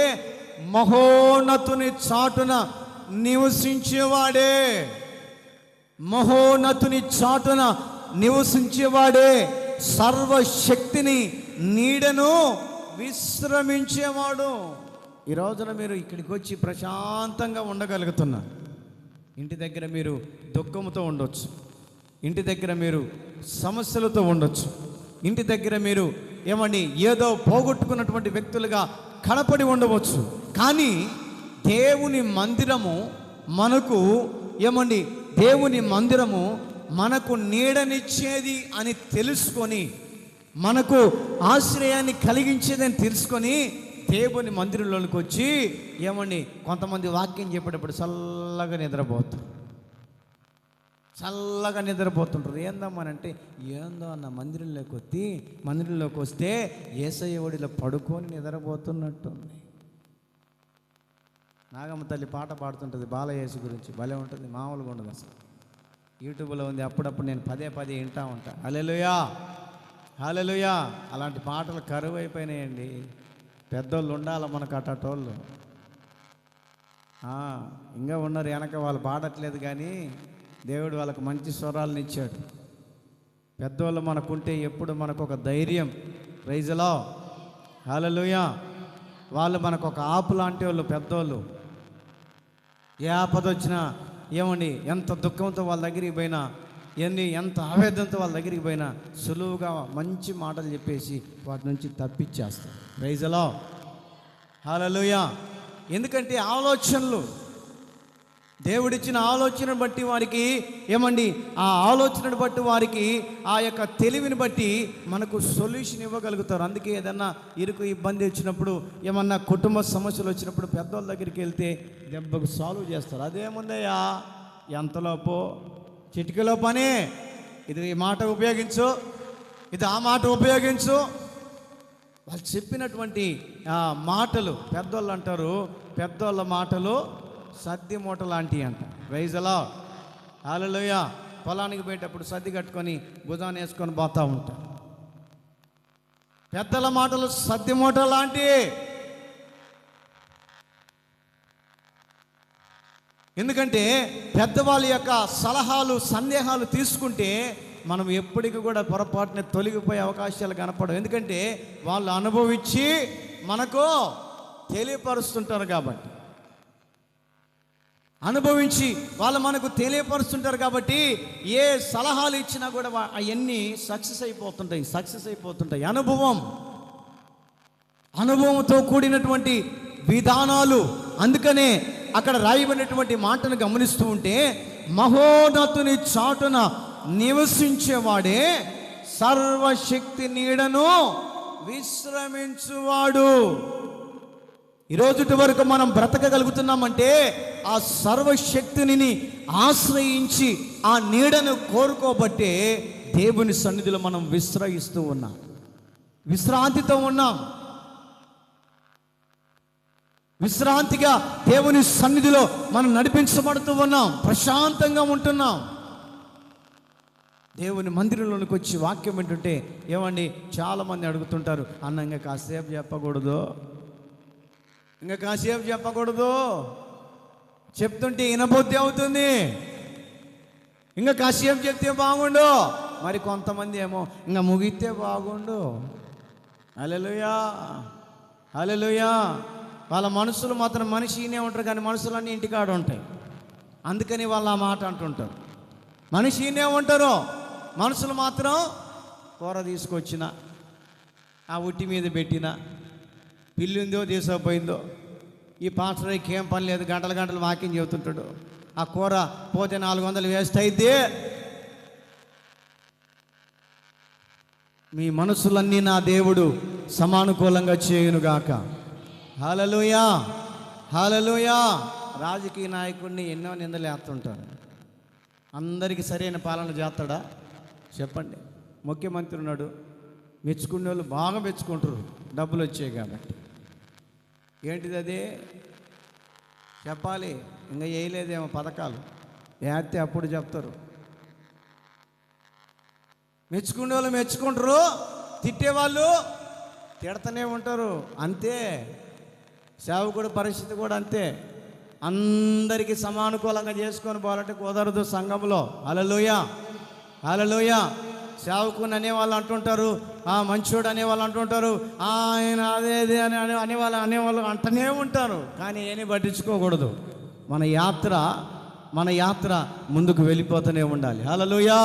మహోన్నతుని చాటున నివసించేవాడే, మహోన్నతుని చాటున నివసించేవాడే సర్వశక్తిని నీడను విశ్రమించేవాడు. ఈ రోజున మీరు ఇక్కడికి వచ్చి ప్రశాంతంగా ఉండగలుగుతున్నారు. ఇంటి దగ్గర మీరు దుఃఖంతో ఉండొచ్చు, ఇంటి దగ్గర మీరు సమస్యలతో ఉండొచ్చు, ఇంటి దగ్గర మీరు ఏదో పోగొట్టుకున్నటువంటి వ్యక్తులుగా కనపడి ఉండవచ్చు. కానీ దేవుని మందిరము మనకు దేవుని మందిరము మనకు నీడనిచ్చేది అని తెలుసుకొని, మనకు ఆశ్రయాన్ని కలిగించేదని తెలుసుకొని దేవుని మందిరంలోనికి వచ్చి కొంతమంది వాక్యం చెప్పేటప్పుడు చల్లగా నిద్రపోతుంటారు. ఏందమ్మానంటే ఏందో అన్న మందిరంలోకి వస్తే యేసయ్య ఒడిలో పడుకొని నిద్రపోతున్నట్టుంది. నాగమ్మ తల్లి పాట పాడుతుంటుంది బాలయేసు గురించి, భలే ఉంటుంది, మామూలుగా ఉండదు అసలు. యూట్యూబ్లో ఉంది, అప్పుడప్పుడు నేను పదే వింటూ ఉంటా. హల్లెలూయా, హల్లెలూయా. అలాంటి పాటలు కరువు అయిపోయినాయండి. పెద్దోళ్ళు ఉండాలి మనకు, అటోళ్ళు ఇంకా ఉన్నారు వెనక, వాళ్ళు పాడట్లేదు కానీ దేవుడు వాళ్ళకు మంచి స్వరాలను ఇచ్చాడు. పెద్దోళ్ళు మనకుంటే ఎప్పుడు మనకు ఒక ధైర్యం. ప్రైజ్ ది లార్డ్, హల్లెలూయా. వాళ్ళు మనకు ఒక ఆపు లాంటి వాళ్ళు పెద్దోళ్ళు. ఏ ఆపద వచ్చినా ఎంత దుఃఖంతో వాళ్ళ దగ్గరికి పోయినా, ఎంత ఆవేదనతో వాళ్ళ దగ్గరికి పోయినా సులువుగా మంచి మాటలు చెప్పేసి వాటి నుంచి తప్పించేస్తారు. ప్రైజ్ ది లార్డ్, హల్లెలూయా. ఎందుకంటే ఆలోచనలు, దేవుడిచ్చిన ఆలోచనను బట్టి వారికి ఆ ఆలోచనను బట్టి వారికి ఆ యొక్క తెలివిని బట్టి మనకు సొల్యూషన్ ఇవ్వగలుగుతారు. అందుకే ఏదన్నా ఇరుకు ఇబ్బంది వచ్చినప్పుడు, ఏమన్నా కుటుంబ సమస్యలు వచ్చినప్పుడు పెద్దోళ్ళ దగ్గరికి వెళ్తే దెబ్బకు సాల్వ్ చేస్తారు. అదేముందయ్యా ఎంతలోపో చిటికలో పని, ఇది ఈ మాట ఉపయోగించు, ఇది ఆ మాట ఉపయోగించు. వాళ్ళు చెప్పినటువంటి మాటలు, పెద్దోళ్ళు అంటారు, పెద్దోళ్ళ మాటలు సద్ది మూట లాంటివి అంట. ప్రైజ్ ది లార్డ్, హల్లెలూయా. పొలానికి పోయేటప్పుడు సద్ది కట్టుకొని భుజాన్ని వేసుకొని పోతూ ఉంటారు. పెద్దల మాటలు సద్ది మూట లాంటివి. ఎందుకంటే పెద్దవాళ్ళ యొక్క సలహాలు, సందేహాలు తీసుకుంటే మనం ఎప్పటికీ కూడా పొరపాటున తొలగిపోయే అవకాశాలు కనపడవు. ఎందుకంటే వాళ్ళు అనుభవించి మనకు తెలియపరుస్తుంటారు కాబట్టి, వాళ్ళు మనకు తెలియపరుస్తుంటారు కాబట్టి ఏ సలహాలు ఇచ్చినా కూడా అవన్నీ సక్సెస్ అయిపోతుంటాయి. అనుభవంతో కూడినటువంటి విధానాలు. అందుకనే అక్కడ రాయబడినటువంటి మాటను గమనిస్తూ ఉంటే మహోన్నతుని చాటున నివసించేవాడే సర్వశక్తి నీడను విశ్రమించువాడు. ఈరోజుటి వరకు మనం బ్రతకగలుగుతున్నామంటే ఆ సర్వశక్తిని ఆశ్రయించి ఆ నీడను కోరుకోబట్టే దేవుని సన్నిధిలో మనం విశ్రయిస్తూ ఉన్నాం, విశ్రాంతితో ఉన్నాం. విశ్రాంతిగా దేవుని సన్నిధిలో మనం నడిపించబడుతూ ఉన్నాం, ప్రశాంతంగా ఉంటున్నాం. దేవుని మందిరంలోనికి వచ్చి వాక్యం వింటుంటే ఏమండి, చాలామంది అడుగుతుంటారు, అన్న ఇంకా కాసేపు చెప్పకూడదు, ఇంకా కాసేపు చెప్పకూడదు, చెప్తుంటే వినబుద్ధి అవుతుంది, ఇంకా కాసేపు చెప్తే బాగుండు. మరి కొంతమంది ఏమో ఇంకా ముగిస్తే బాగుండు. హల్లెలూయా, హల్లెలూయా. వాళ్ళ మనసులు మాత్రం మనిషినే ఉంటారు, కానీ మనసులన్నీ ఇంటికాడ ఉంటాయి. అందుకని వాళ్ళు ఆ మాట అంటుంటారు. మనిషినే ఉంటారు, మనసులు మాత్రం కూర తీసుకొచ్చిన, ఆ ఉట్టి మీద పెట్టిన, పిల్లిందో తీసుకుపోయిందో, ఈ పాస్టర్కి ఏం పని లేదు, గంటలు గంటలు వాక్యం చెబుతుంటాడు, ఆ కూర పోతే 400 వేస్ట్ అయితే. మీ మనసులన్నీ నా దేవుడు సమానుకూలంగా చేయునుగాక. హల్లెలూయా, హల్లెలూయా. రాజకీయ నాయకుడిని ఎన్నో నిందలు వేస్తుంటారు, అందరికీ సరైన పాలన చేస్తాడా చెప్పండి? ముఖ్యమంత్రి ఉన్నాడు, మెచ్చుకునే వాళ్ళు బాగా మెచ్చుకుంటారు, డబ్బులు వచ్చాయి కాబట్టి. ఏంటిది అది చెప్పాలి, ఇంకా వేయలేదేమో పథకాలు, వేస్తే అప్పుడు చెప్తారు. మెచ్చుకునే వాళ్ళు మెచ్చుకుంటారు, తిట్టేవాళ్ళు తిడతనే ఉంటారు. అంతే, సేవకుడి పరిస్థితి కూడా అంతే. అందరికీ సమానుకూలంగా చేసుకొని పోవాలంటే కుదరదు సంఘంలో. హల్లెలూయా, హల్లెలూయా. సేవకుని అనేవాళ్ళు అంటుంటారు, మంచోడు అనేవాళ్ళు అంటుంటారు, ఆయన అదే అనేవాళ్ళు అంటనే ఉంటారు. కానీ ఏమీ పట్టించుకోకూడదు. మన యాత్ర ముందుకు వెళ్ళిపోతూనే ఉండాలి. హల్లెలూయా.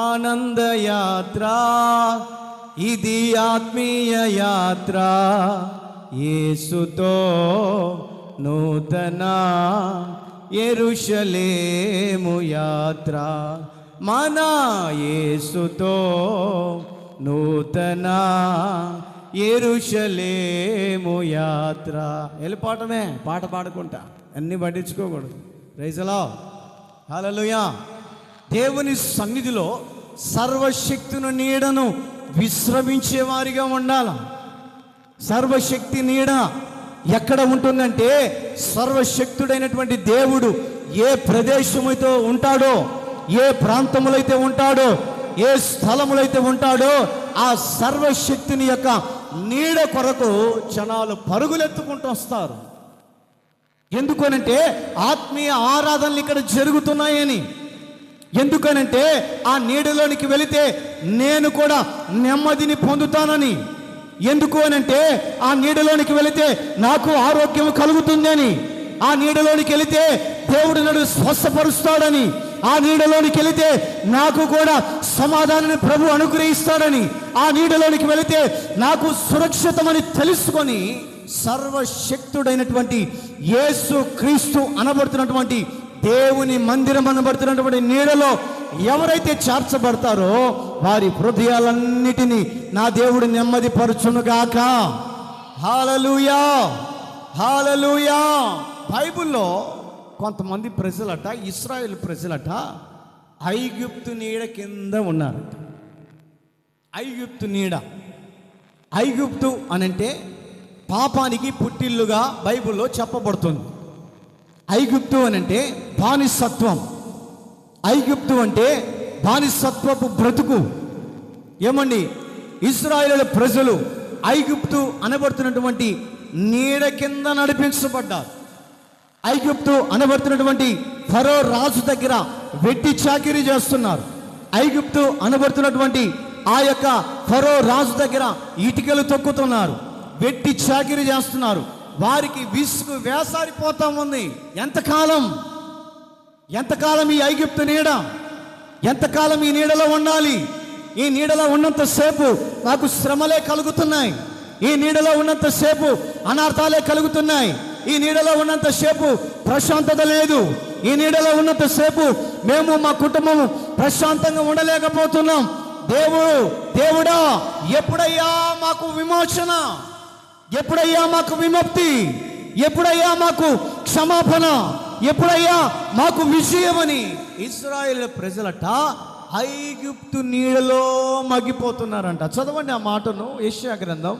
ఆనంద యాత్ర, ఇది ఆత్మీయ యాత్ర, యేసుతో నూతన యెరూషలేము యాత్ర, మన యేసుతో నూతన యెరూషలేము యాత్ర. వెళ్ళిపోవటమే, పాట పాడుకుంటా, అన్నీ పట్టించుకోకూడదు. ప్రైజ్ ది లార్డ్, హల్లెలూయా. దేవుని సన్నిధిలో సర్వశక్తిని నీడను విశ్రమించేవారిగా ఉండాలి. సర్వశక్తి నీడ ఎక్కడ ఉంటుందంటే, సర్వశక్తుడైనటువంటి దేవుడు ఏ ప్రదేశముతో ఉంటాడో, ఏ ప్రాంతములైతే ఉంటాడో, ఏ స్థలములైతే ఉంటాడో, ఆ సర్వశక్తిని యొక్క నీడ కొరకు జనాలు పరుగులెత్తుకుంటూ వస్తారు. ఎందుకనంటే ఆత్మీయ ఆరాధనలు ఇక్కడ జరుగుతున్నాయని. ఎందుకనంటే ఆ నీడలోనికి వెళితే నేను కూడా నెమ్మదిని పొందుతానని. ఎందుకు అనంటే ఆ నీడలోనికి వెళితే నాకు ఆరోగ్యం కలుగుతుందని. ఆ నీడలోనికి వెళితే దేవుడు నన్ను స్వస్థపరుస్తాడని. ఆ నీడలోనికి వెళితే నాకు కూడా సమాధానాన్ని ప్రభు అనుగ్రహిస్తాడని. ఆ నీడలోనికి వెళితే నాకు సురక్షితమని తెలుసుకొని సర్వశక్తుడైనటువంటి యేసు క్రీస్తు అనబడుతున్నటువంటి దేవుని మందిరం అనబడుతున్నటువంటి నీడలో ఎవరైతే చేర్చబడతారో వారి హృదయాలన్నిటినీ నా దేవుడు నెమ్మది పరుచునుగాక. హల్లెలూయా, హల్లెలూయా. బైబిల్లో కొంతమంది ప్రజలట, ఇశ్రాయేలు ప్రజలట ఐగుప్తు నీడ కింద ఉన్నారట. ఐగుప్తు నీడ, ఐగుప్తు అనంటే పాపానికి పుట్టిల్లుగా బైబిల్లో చెప్పబడుతుంది. ఐగుప్తు అనంటే బానిసత్వం. ఐగుప్తు అంటే బానిసత్వపు బ్రతుకు. ఏమండి, ఇశ్రాయేలు ప్రజలు ఐగుప్తు అనబడుతున్నటువంటి నీడ కింద నడిపించబడ్డారు. ఐగుప్తు అనబడుతున్నటువంటి ఫరో రాజు దగ్గర వెట్టి చాకిరీ చేస్తున్నారు. ఐగుప్తు అనబడుతున్నటువంటి ఆ యొక్క ఫరో రాజు దగ్గర ఇటుకలు తొక్కుతున్నారు, వెట్టి చాకిరీ చేస్తున్నారు. వారికి విసుగు వేసారిపోతా ఉంది. ఎంతకాలం ఈ ఐగుప్తు నీడ, ఎంతకాలం ఈ నీడలో ఉండాలి? ఈ నీడలో ఉన్నంతసేపు నాకు శ్రమలే కలుగుతున్నాయి. ఈ నీడలో ఉన్నంతసేపు అనార్థాలే కలుగుతున్నాయి. ఈ నీడలో ఉన్నంతసేపు ప్రశాంతత లేదు. ఈ నీడలో ఉన్నంతసేపు మేము మా కుటుంబము ప్రశాంతంగా ఉండలేకపోతున్నాం. ఎప్పుడయ్యా మాకు విమోచన? ఎప్పుడయ్యా మాకు విముక్తి? ఎప్పుడయ్యా మాకు క్షమాపణ, ఎప్పుడయ్యా మాకు విజయమని ఇశ్రాయేలు ప్రజలట ఐగుప్తు నీళ్ళలో మగ్గిపోతున్నారంట. చదవండి ఆ మాటను, యెషయా గ్రంథం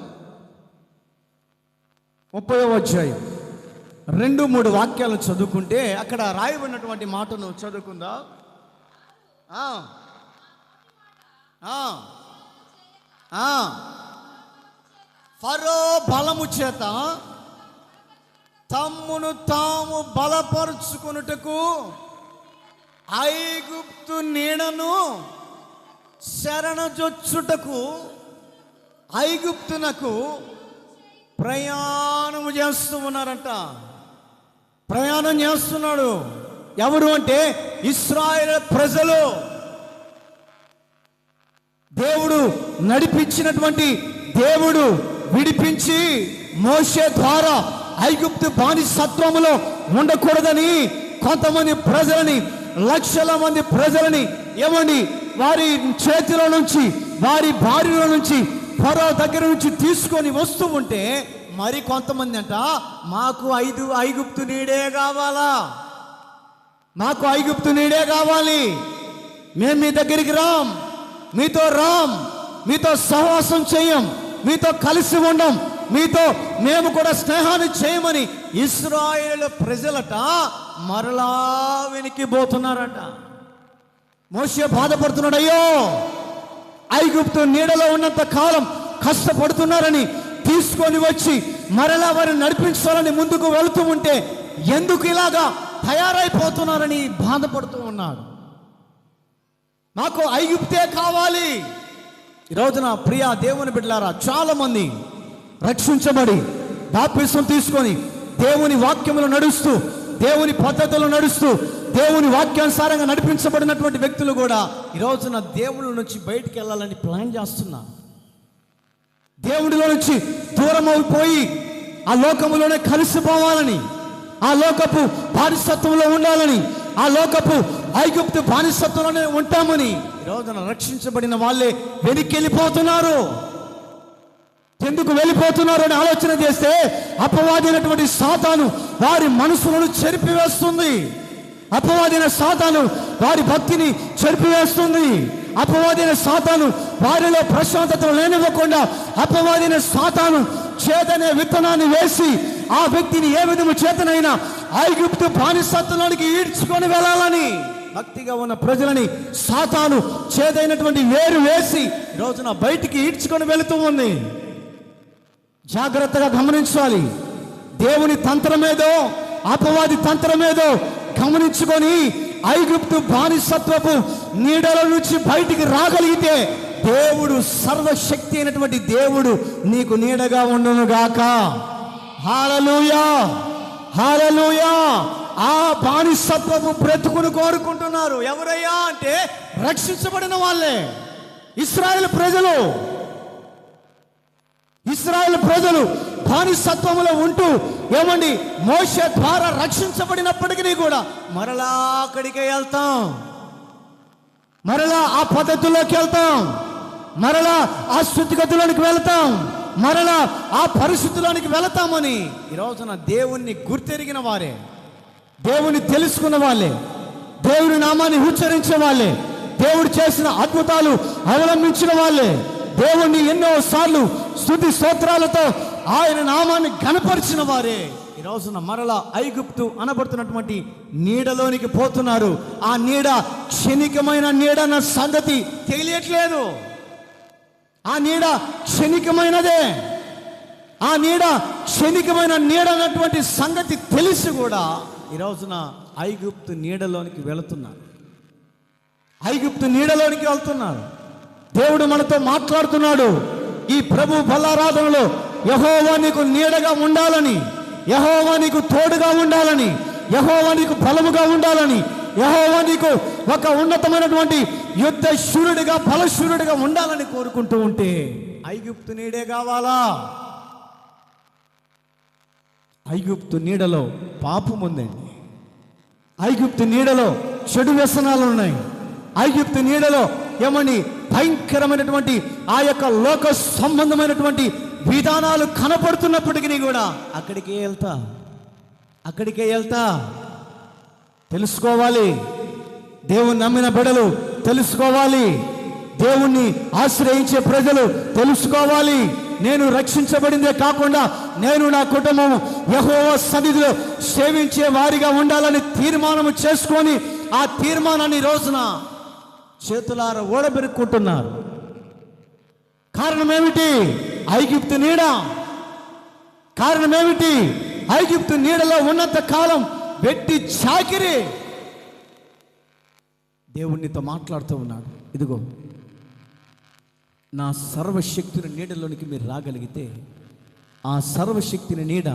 30వ అధ్యాయం 2-3 వాక్యాలు చదువుకుంటే అక్కడ రాయబడినటువంటి మాటను చదువుకుందా. ఫరో బలము చేత తమ్మును తాము బలపరుచుకొనుటకు ఐగుప్తు నీడను శరణజొచ్చుటకు ఐగుప్తునకు ప్రయాణము చేస్తూ ఉన్నారంట. ప్రయాణం చేస్తున్నాడు ఎవరు అంటే ఇశ్రాయేలు ప్రజలు. దేవుడు నడిపించినటువంటి దేవుడు విడిపించి మోషే ద్వారా ఐగుప్తు బానిసత్వములో ఉండకూడదని కొంతమంది ప్రజలని, లక్షల మంది ప్రజలని ఏమండి వారి చేతిలో నుంచి, వారి భార్యల నుంచి, ఫరో దగ్గర నుంచి తీసుకొని వస్తూ ఉంటే మరి కొంతమంది అంట మాకు ఐగుప్తు నీడే కావాలా, మాకు ఐగుప్తు నీడే కావాలి, మేము మీ దగ్గరికి రాం, మీతో రాం, మీతో సహవాసం చేయం, మీతో కలిసి ఉండం, మీతో మేము కూడా స్నేహాన్ని చేయమని ఇశ్రాయేలు ప్రజలట మరలా వెనక్కిపోతున్నారట. మోషే బాధపడుతున్నాడు, అయ్యో ఐగుప్తు నీడలో ఉన్నంత కాలం కష్టపడుతున్నారని తీసుకొని వచ్చి మరలా వారిని నడిపించాలని ముందుకు వెళుతూ ఉంటే ఎందుకు ఇలాగా తయారైపోతున్నారని బాధపడుతూ ఉన్నాడు. మాకు ఐగుప్తే కావాలి. ఈ రోజున ప్రియా దేవుని బిడ్డలారా, చాలా మంది రక్షించబడి బాప్తిసం తీసుకొని దేవుని వాక్యములు నడుస్తూ, దేవుని పద్ధతులు నడుస్తూ, దేవుని వాక్యానుసారంగా నడిపించబడినటువంటి వ్యక్తులు కూడా ఈ రోజున దేవుళ్ళ నుంచి బయటికి వెళ్ళాలని ప్లాన్ చేస్తున్నారు. దేవుడిలో నుంచి దూరం అయిపోయి ఆ లోకములోనే కలిసిపోవాలని, ఆ లోకపు బానిసత్వంలో ఉండాలని, ఆ లోకపు ఐగుప్తు బానిసత్వంలోనే ఉంటామని ఈ రోజున రక్షించబడిన వాళ్ళే వెనక్కి వెళ్ళిపోతున్నారు. ఎందుకు వెళ్ళిపోతున్నారు అని ఆలోచన చేస్తే అపవాదైనటువంటి సాతాను వారి మనసులను చెరిపివేస్తుంది. అపవాదైన సాతాను వారి భక్తిని చెరిపివేస్తుంది. అపవాదైన సాతాను వారిలో ప్రశాంతత లేనివ్వకుండా అపవాదైన సాతాను చేతనే విత్తనాన్ని వేసి ఆ వ్యక్తిని ఏ విధము చేతనైనా ఐగుప్తు బానిసత్వానికి ఈడ్చుకొని వెళ్ళాలని భక్తిగా ఉన్న ప్రజలని సాతాను చేదైనటువంటి వేరు వేసి ఈ రోజున బయటికి ఈడ్చుకొని వెళుతూ ఉంది. జాగ్రత్తగా గమనించాలి. దేవుని తంత్రమేదో అపవాది తంత్రమేదో గమనించుకొని ఐగుప్తు బానిసత్వపు నీడల నుంచి బయటికి రాగలిగితే దేవుడు సర్వశక్తి అయినటువంటి దేవుడు నీకు నీడగా ఉండును గాక. హల్లెలూయా, హల్లెలూయా. ఆ బానిసత్వపు బ్రతుకును కోరుకుంటున్నారు ఎవరయ్యా అంటే రక్షించబడిన వాళ్ళే, ఇశ్రాయేలు ప్రజలు. ఇశ్రాయేలు ప్రజలు బానిసత్వములో ఉంటూ ఏమండి మోషే ద్వారా రక్షించబడినప్పటికీ కూడా మరలా అక్కడికే వెళ్తాం, మరలా ఆ పద్ధతుల్లోకి వెళ్తాం, మరలా ఆ స్థితిగతుల్లోనికి వెళ్తాం, మరలా ఆ పరిస్థితుల్లోనికి వెళతామని ఈ రోజున దేవుణ్ణి గుర్తెరిగిన వారే, దేవుని తెలుసుకున్న వాళ్ళే, దేవుని నామాన్ని ఉచ్చరించే వాళ్ళే, దేవుడు చేసిన అద్భుతాలు అవలంబించిన వాళ్ళే, దేవుణ్ణి ఎన్నో సార్లు స్తుతి స్తోత్రాలతో ఆయన నామాన్ని ఘనపరిచిన వారే ఈ రోజున మరలా ఐగుప్తు అనబడుతున్నటువంటి నీడలోనికి పోతున్నారు. ఆ నీడ క్షణికమైన నీడన్న సంగతి తెలియట్లేదు. ఆ నీడ క్షణికమైనదే. ఆ నీడ క్షణికమైన నీడ అన్నటువంటి సంగతి తెలిసి కూడా ఈ రోజున ఐగుప్తు నీడలోనికి వెళుతున్నారు. ఐగుప్తు నీడలోనికి వెళ్తున్నారు. దేవుడు మనతో మాట్లాడుతున్నాడు. ఈ ప్రభు బలారాధనలో యెహోవా నీకు నీడగా ఉండాలని, యెహోవా నీకు తోడుగా ఉండాలని, యెహోవా నీకు బలముగా ఉండాలని, యెహోవా నీకు ఒక ఉన్నతమైనటువంటి యుద్ధ శూరుడిగా బలశూరుడిగా ఉండాలని కోరుకుంటూ ఉంటే ఐగుప్తు నీడే కావాలా? ఐగుప్తు నీడలో పాపం ఉందండి. ఐగుప్తు నీడలో చెడు వ్యసనాలు ఉన్నాయి. ఐగుప్తు నీడలో ఏమని భయంకరమైనటువంటి ఆ యొక్క లోక సంబంధమైనటువంటి విధానాలు కనపడుతున్నప్పటికీ కూడా అక్కడికి వెళ్తా. అక్కడికే వెళ్తా. తెలుసుకోవాలి, దేవుని నమ్మిన బిడ్డలు తెలుసుకోవాలి, దేవుణ్ణి ఆశ్రయించే ప్రజలు తెలుసుకోవాలి. నేను రక్షించబడిందే కాకుండా నేను నా కుటుంబం యెహోవా సన్నిధిలో సేవించే వారిగా ఉండాలని తీర్మానం చేసుకొని ఆ తీర్మానాన్ని రోజున చేతులార ఓడబెరుక్కుంటున్నారు. కారణం ఏమిటి? ఐగుప్తు నీడ. కారణం ఏమిటి? ఐగుప్తు నీడలో ఉన్నంత కాలం వెట్టి చాకిరి. దేవునితో మాట్లాడుతూ ఉన్నాడు, ఇదిగో నా సర్వశక్తిని నీడలోనికి మీరు రాగలిగితే ఆ సర్వశక్తిని నీడ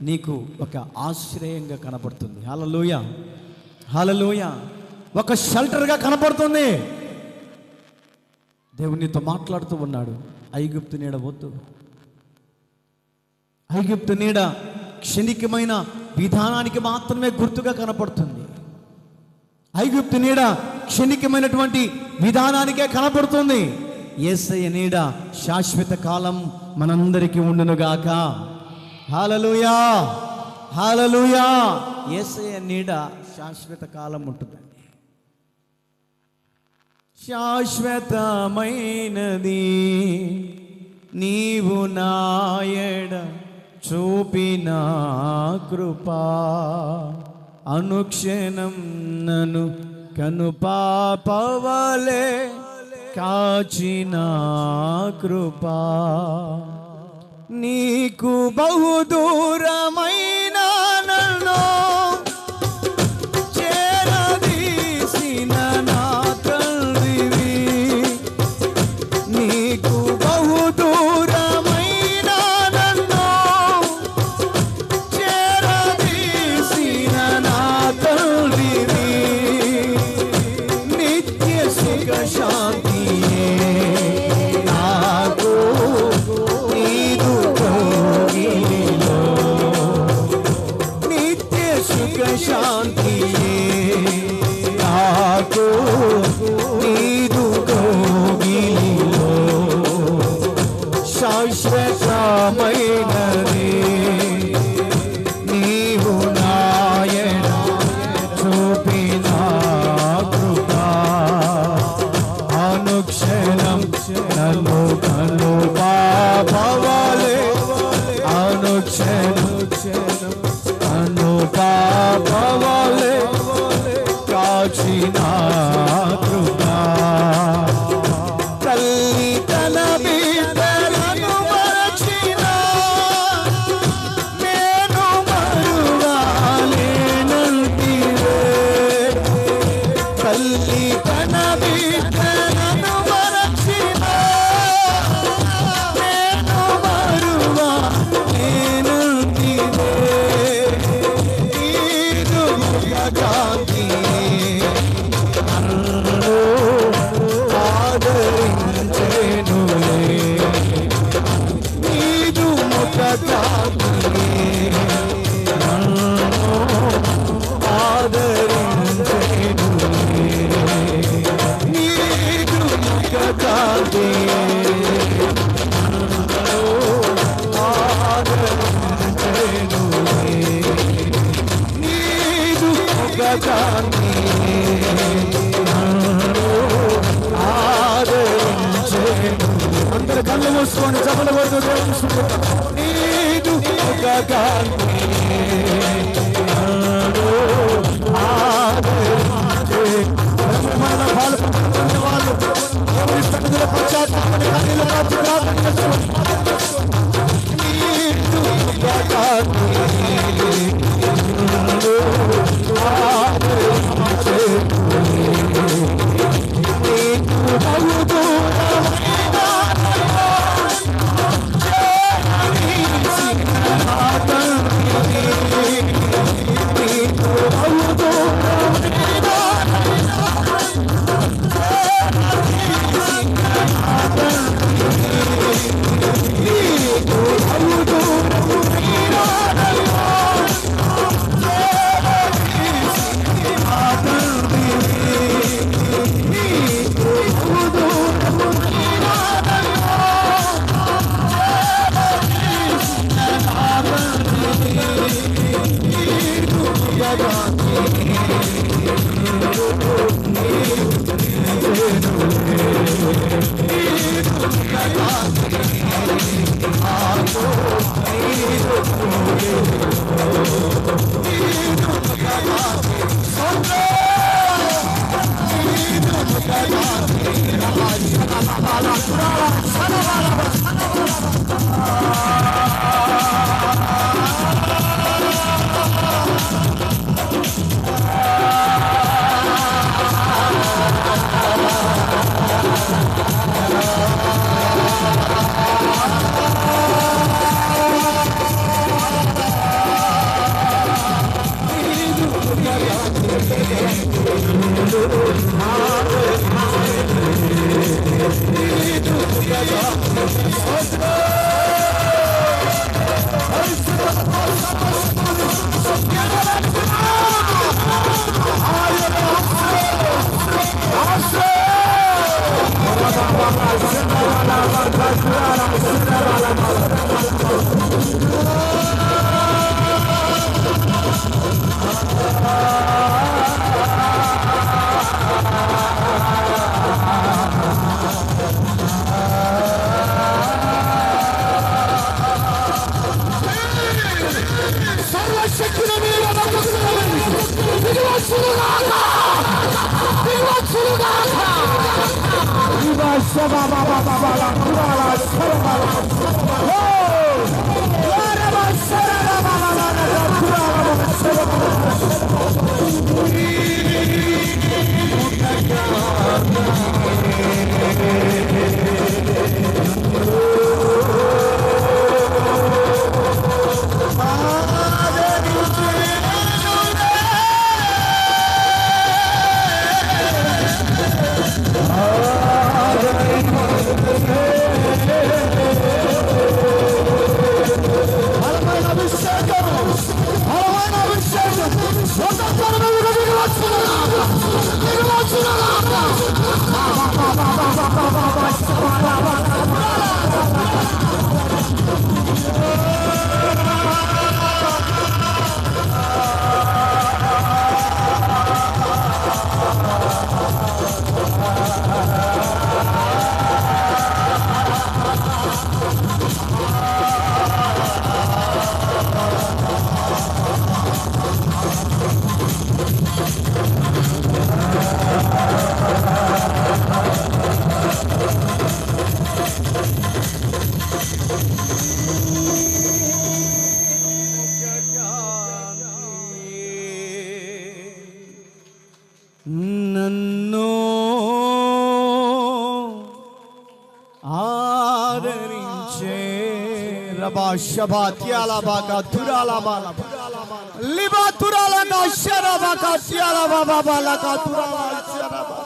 నీకు ఒక ఆశ్రయంగా కనపడుతుంది. హల్లెలూయా, హల్లెలూయా. ఒక షెల్టర్గా కనపడుతుంది. దేవునితో మాట్లాడుతూ ఉన్నాడు, ఐగుప్తు నీడ వద్దు. ఐగుప్తు నీడ క్షణికమైన విధానానికి మాత్రమే గుర్తుగా కనపడుతుంది. ఐగుప్తు నీడ క్షణికమైనటువంటి విధానానికే కనపడుతుంది. యేసయ్య నీడ శాశ్వత కాలం మనందరికీ ఉండునుగాక. హల్లెలూయా, హల్లెలూయా. యేసయ్య నీడ శాశ్వత కాలం ఉంటుందండి. శాశ్వతమైనది నీవు నాయడ చూపిన కృపా, అనుక్షణం నన్ను కనుపాపవలే కాచిన కృపా, నీకు బహుదూరమైన నన్ను చేరదీసిన నా తండ్రివి, నీకు బహుదూరమైన నన్ను చేరదీసిన నా తండ్రివి, నిత్య సుఖ శాంతి శాంతి నాకు నీదు కోగిలిలో శాశ్వతమైనది నీవు నాయన చూపిన కృపా, అనుక్షణం నన్ను కనుపాపవలే, అనుక్షణం పాపవలే కాచిన కృపా, తల్లి తన బిడ్డలను మరచిన నేను మరువలేనంటివే, తల్లి తన బిడ్డలను మరచిన నేను మరువలేనంటివే, నీదు ముఖ కాంతి ఆదరించెనులే, నీదు ముఖ కాంతి ఆదరించెనులే, నీదు ముఖ కాంతి ఆదరించెను. అందరు కళ్ళు మూసుకొని చపలు కొడుతూ నీదు ముఖ కాంతి నన్ను ఆదరించే రబా శబాత్యాల బాగా తురాల బాల లిబా తురాల గా శరబా కాత్యాల బాబా బాల కా తురాల శరబా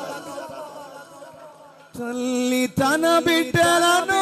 తల్లి తన బిడ్డలను